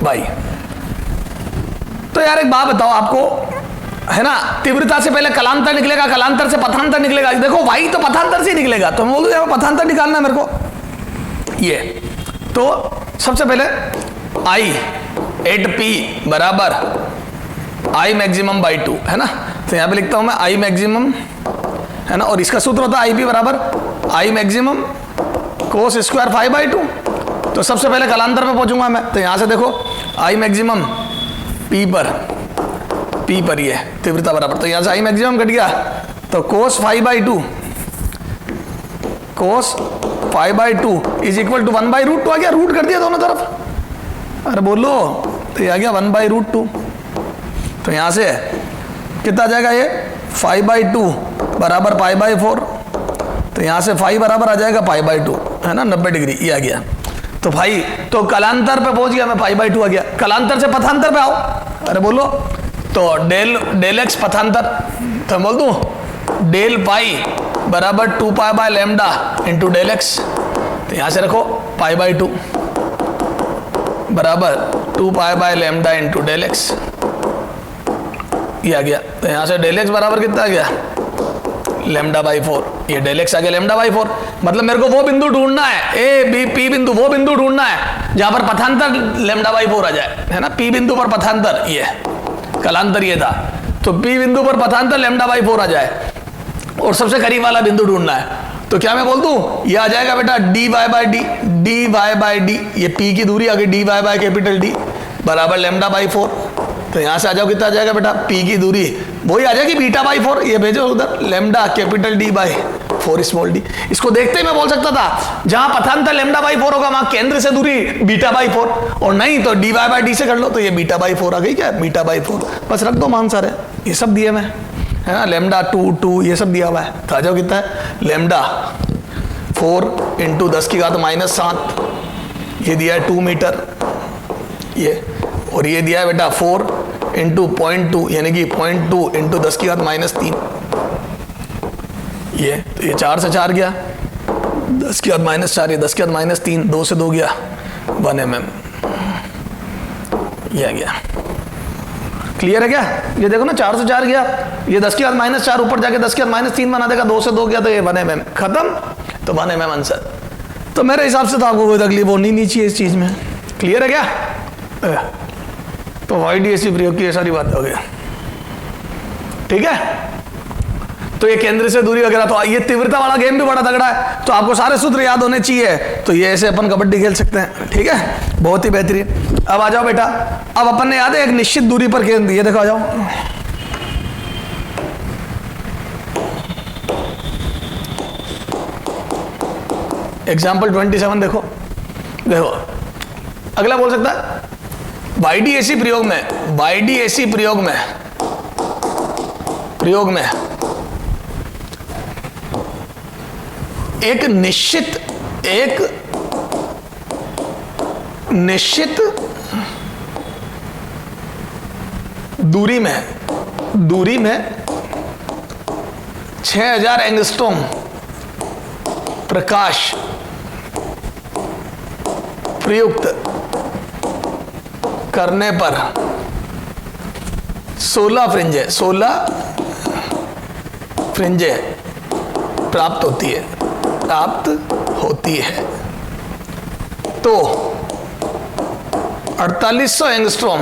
Y। तो यार एक बात बताओ, आपको है ना, तीव्रता से पहले कलांतर निकलेगा, कलांतर से पथांतर निकलेगा। देखो y तो पथांतर से ही निकलेगा, तो मैं बोलूँ यहाँ पथांतर निकालना है मेरे को। ये तो सबसे पहले I एट P बराबर I मैक्सिमम बाई 2, है ना। तो यहाँ पे लिखता हूँ मैं I मैक्सिमम, है ना, और इसका सूत्र होता है IP बराबर I मैक्सिमम कोस स्क्वायर 5/2। तो सबसे पहले कलांतर पे पहुंचूंगा मैं। तो यहाँ से देखो I मैक्सिमम P पर ये तीव्रता बराबर, तो यहाँ से I मैक्सिमम कट गया, तो कोस 5/2 कोस 5/2 इज इक्वल टू 1/√2 आ गया, रूट कर दिया दोनों तरफ। अरे बोलो, तो ये आ गया 1/√2। तो यहाँ से कितना आ जाएगा ये 5/2 बराबर π/4। तो यहाँ से फाई बराबर आ जाएगा π/2, है ना, 90 डिग्री, ये आ गया। तो भाई तो कलांतर पे पहुंच गया मैं, π/2 आ गया। कलांतर से पथांतर पे आओ, अरे बोलो, तो डेल एक्स पथांतर, तो बोल दूं डेल पाई बराबर 2π/λ इंटू डेल एक्स। तो यहाँ से रखो π/2 बराबर 2π/λ इंटू डेल एक्स, ये आ गया। तो यहाँ से डेल एक्स बराबर कितना आ गया λ/4, ये डेल एक्स आ गया λ/4। मतलब मेरे को वो बिंदु ढूंढना है, ए बी पी बिंदु, वो बिंदु ढूंढना है जहां पर पथांतर λ/4 आ जाए, है ना। पी बिंदु पर पथांतर, ये कलांतर ये था, तो पी बिंदु पर पथांतर λ/4 आ जाए और सबसे करीब वाला बिंदु ढूंढना है। तो क्या मैं बोल दूं, ये आ जाएगा बेटा dy/d, ये पी की दूरी आ गई dy/D बराबर λ/4। तो यहां से आ जाओ, कितना आ जाएगा बेटा, पी की दूरी वही आ जाएगी β/4, ये भेजो उधर λD/4 स्मॉल डी। इसको देखते ही मैं बोल सकता था जहां पथांतर λ/4 होगा वहां केंद्र से दूरी β/4, और नहीं तो dy/d से कर लो, तो ये β/4 आ गई, क्या β/4, बस रख दो मान सारे, ये सब दिए मैं, है ना, λ2 ये सब दिया हुआ है। तो आ जाओ कितना है λ4 इंटू 10⁻⁻7, ये दिया है 2 मीटर, ये, और ये दिया है बेटा 4 इंटू 0.2 यानी कि 0.2 इंटू 10⁻⁻3, ये, तो ये 4 से 4 गया, 10⁻⁻4, ये 10⁻⁻3, 2 से 2 गया 1 mm, ये आ गया। क्लियर है क्या? ये देखो ना 4 से 4 गया, ये 10⁻⁻4 ऊपर जाके 10⁻⁻3 बना देगा, 2 से 2 गया तो ये 1 mm, खत्म। तो 1 mm आंसर। तो मेरे हिसाब से तो आपको कोई तकलीफ होनी नहीं चाहिए इस चीज में। क्लियर है क्या? तो YDAC प्रयोग की ये सारी बात हो गई, ठीक है। तो ये केंद्र से दूरी वगैरह, तो ये तीव्रता वाला गेम भी बड़ा तगड़ा है, तो आपको सारे सूत्र याद होने चाहिए। तो ये ऐसे अपन कबड्डी खेल सकते हैं, ठीक है, बहुत ही बेहतरीन। अब आ जाओ बेटा, अब अपन ने याद है एक निश्चित दूरी पर केंद्र, ये देखो आ जाओ, एग्जाम्पल 27 देखो, देखो अगला बोल सकता है YDAC प्रयोग में एक निश्चित दूरी में 6000 एंगस्ट्रॉम प्रकाश प्रयुक्त करने पर 16 फ्रिंजें प्राप्त होती है तो 4800 एंगस्ट्रॉम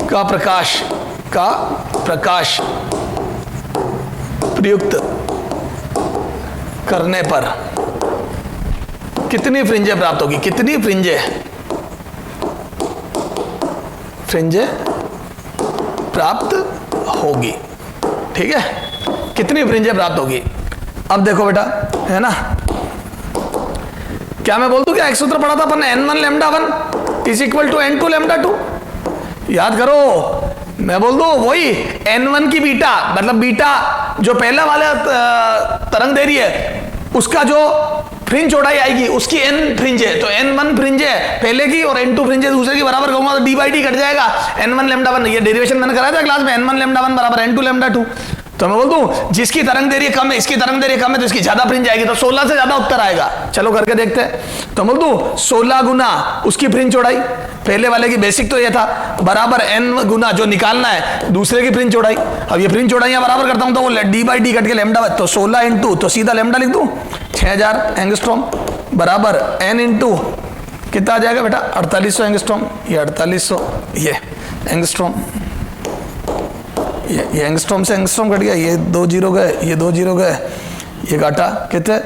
का प्रकाश प्रयुक्त करने पर कितनी फ्रिंजें प्राप्त होगी? कितनी फ्रिंजें प्राप्त होगी, ठीक है, कितनी फ्रिंजें प्राप्त होगी। अब देखो बेटा, है ना, क्या मैं बोल दूं क्या? एक सूत्र पढ़ा था अपन ने, n1 λ1 is equal to n2 λ2। याद करो, मैं बोल दूं वही n1 की बीटा, मतलब बीटा जो पहला वाला तरंग दे रही है उसका जो फ्रिंज चौड़ाई आएगी उसकी n फ्रिंज है, तो n1 फ्रिंज है पहले की और n2 फ्रिंज है दूसरे की, बराबर कहूंगा तो d/d कट जाएगा। n1 λ1, ये डेरिवेशन मैंने कराया था क्लास में, n1 λ1 बराबर n2 λ2। तो मैं बोल दूं जिसकी तरंग दैर्घ्य कम है, इसकी तरंग दैर्घ्य कम है, तो इसकी ज्यादा फ्रिंज आएगी, तो 16 से ज्यादा उत्तर आएगा। चलो करके देखते हैं। तो बोल दूं 16 गुना उसकी फ्रिंज चौड़ाई, पहले वाले की बेसिक तो ये था, बराबर n गुना जो निकालना है दूसरे की फ्रिंज चौड़ाई। अब ये फ्रिंज चौड़ाई बराबर करता हूं तो वो d/d कट के लैम्डा, तो 16 इंटू, तो सीधा लैम्डा लिख दूं 6000 एंगस्ट्रॉम बराबर n इंटू कितना आ जाएगा बेटा 4800 एंगस्ट्रॉम, ये 4800 ये एंगस्ट्रॉम, ये एंगस्ट्रॉम से एंगस्ट्रॉम कट गया, ये 2 जीरो गए, ये 2 जीरो गए, ये घटा कितने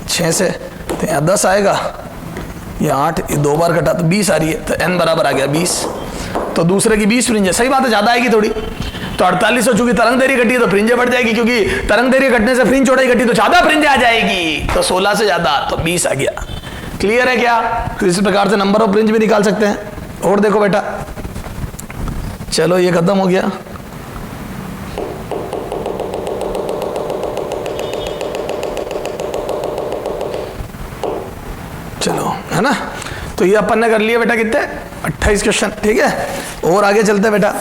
6 से, तो यहाँ 10 आएगा, ये 8, ये 2 बार कटा तो 20 आ रही है, तो n बराबर आ गया 20। तो दूसरे की 20 फ्रिंज है, सही बात है, ज्यादा आएगी थोड़ी। तो 4800 चूंकि तरंग दैर्घ्य घटी है तो फ्रिंजें बढ़ जाएगी, क्योंकि तरंग दैर्घ्य घटने से फ्रिंज चौड़ाई घटी तो ज्यादा फ्रिंज आ जाएगी, तो 16 से ज्यादा तो 20 आ गया। क्लियर है क्या? तो इस प्रकार से नंबर ऑफ फ्रिंज भी निकाल सकते हैं। और देखो बेटा, चलो ये खत्म हो गया। चलो है ना, तो ये अपन ने कर लिया बेटा कितने 28 क्वेश्चन, ठीक है। और आगे चलते हैं बेटा।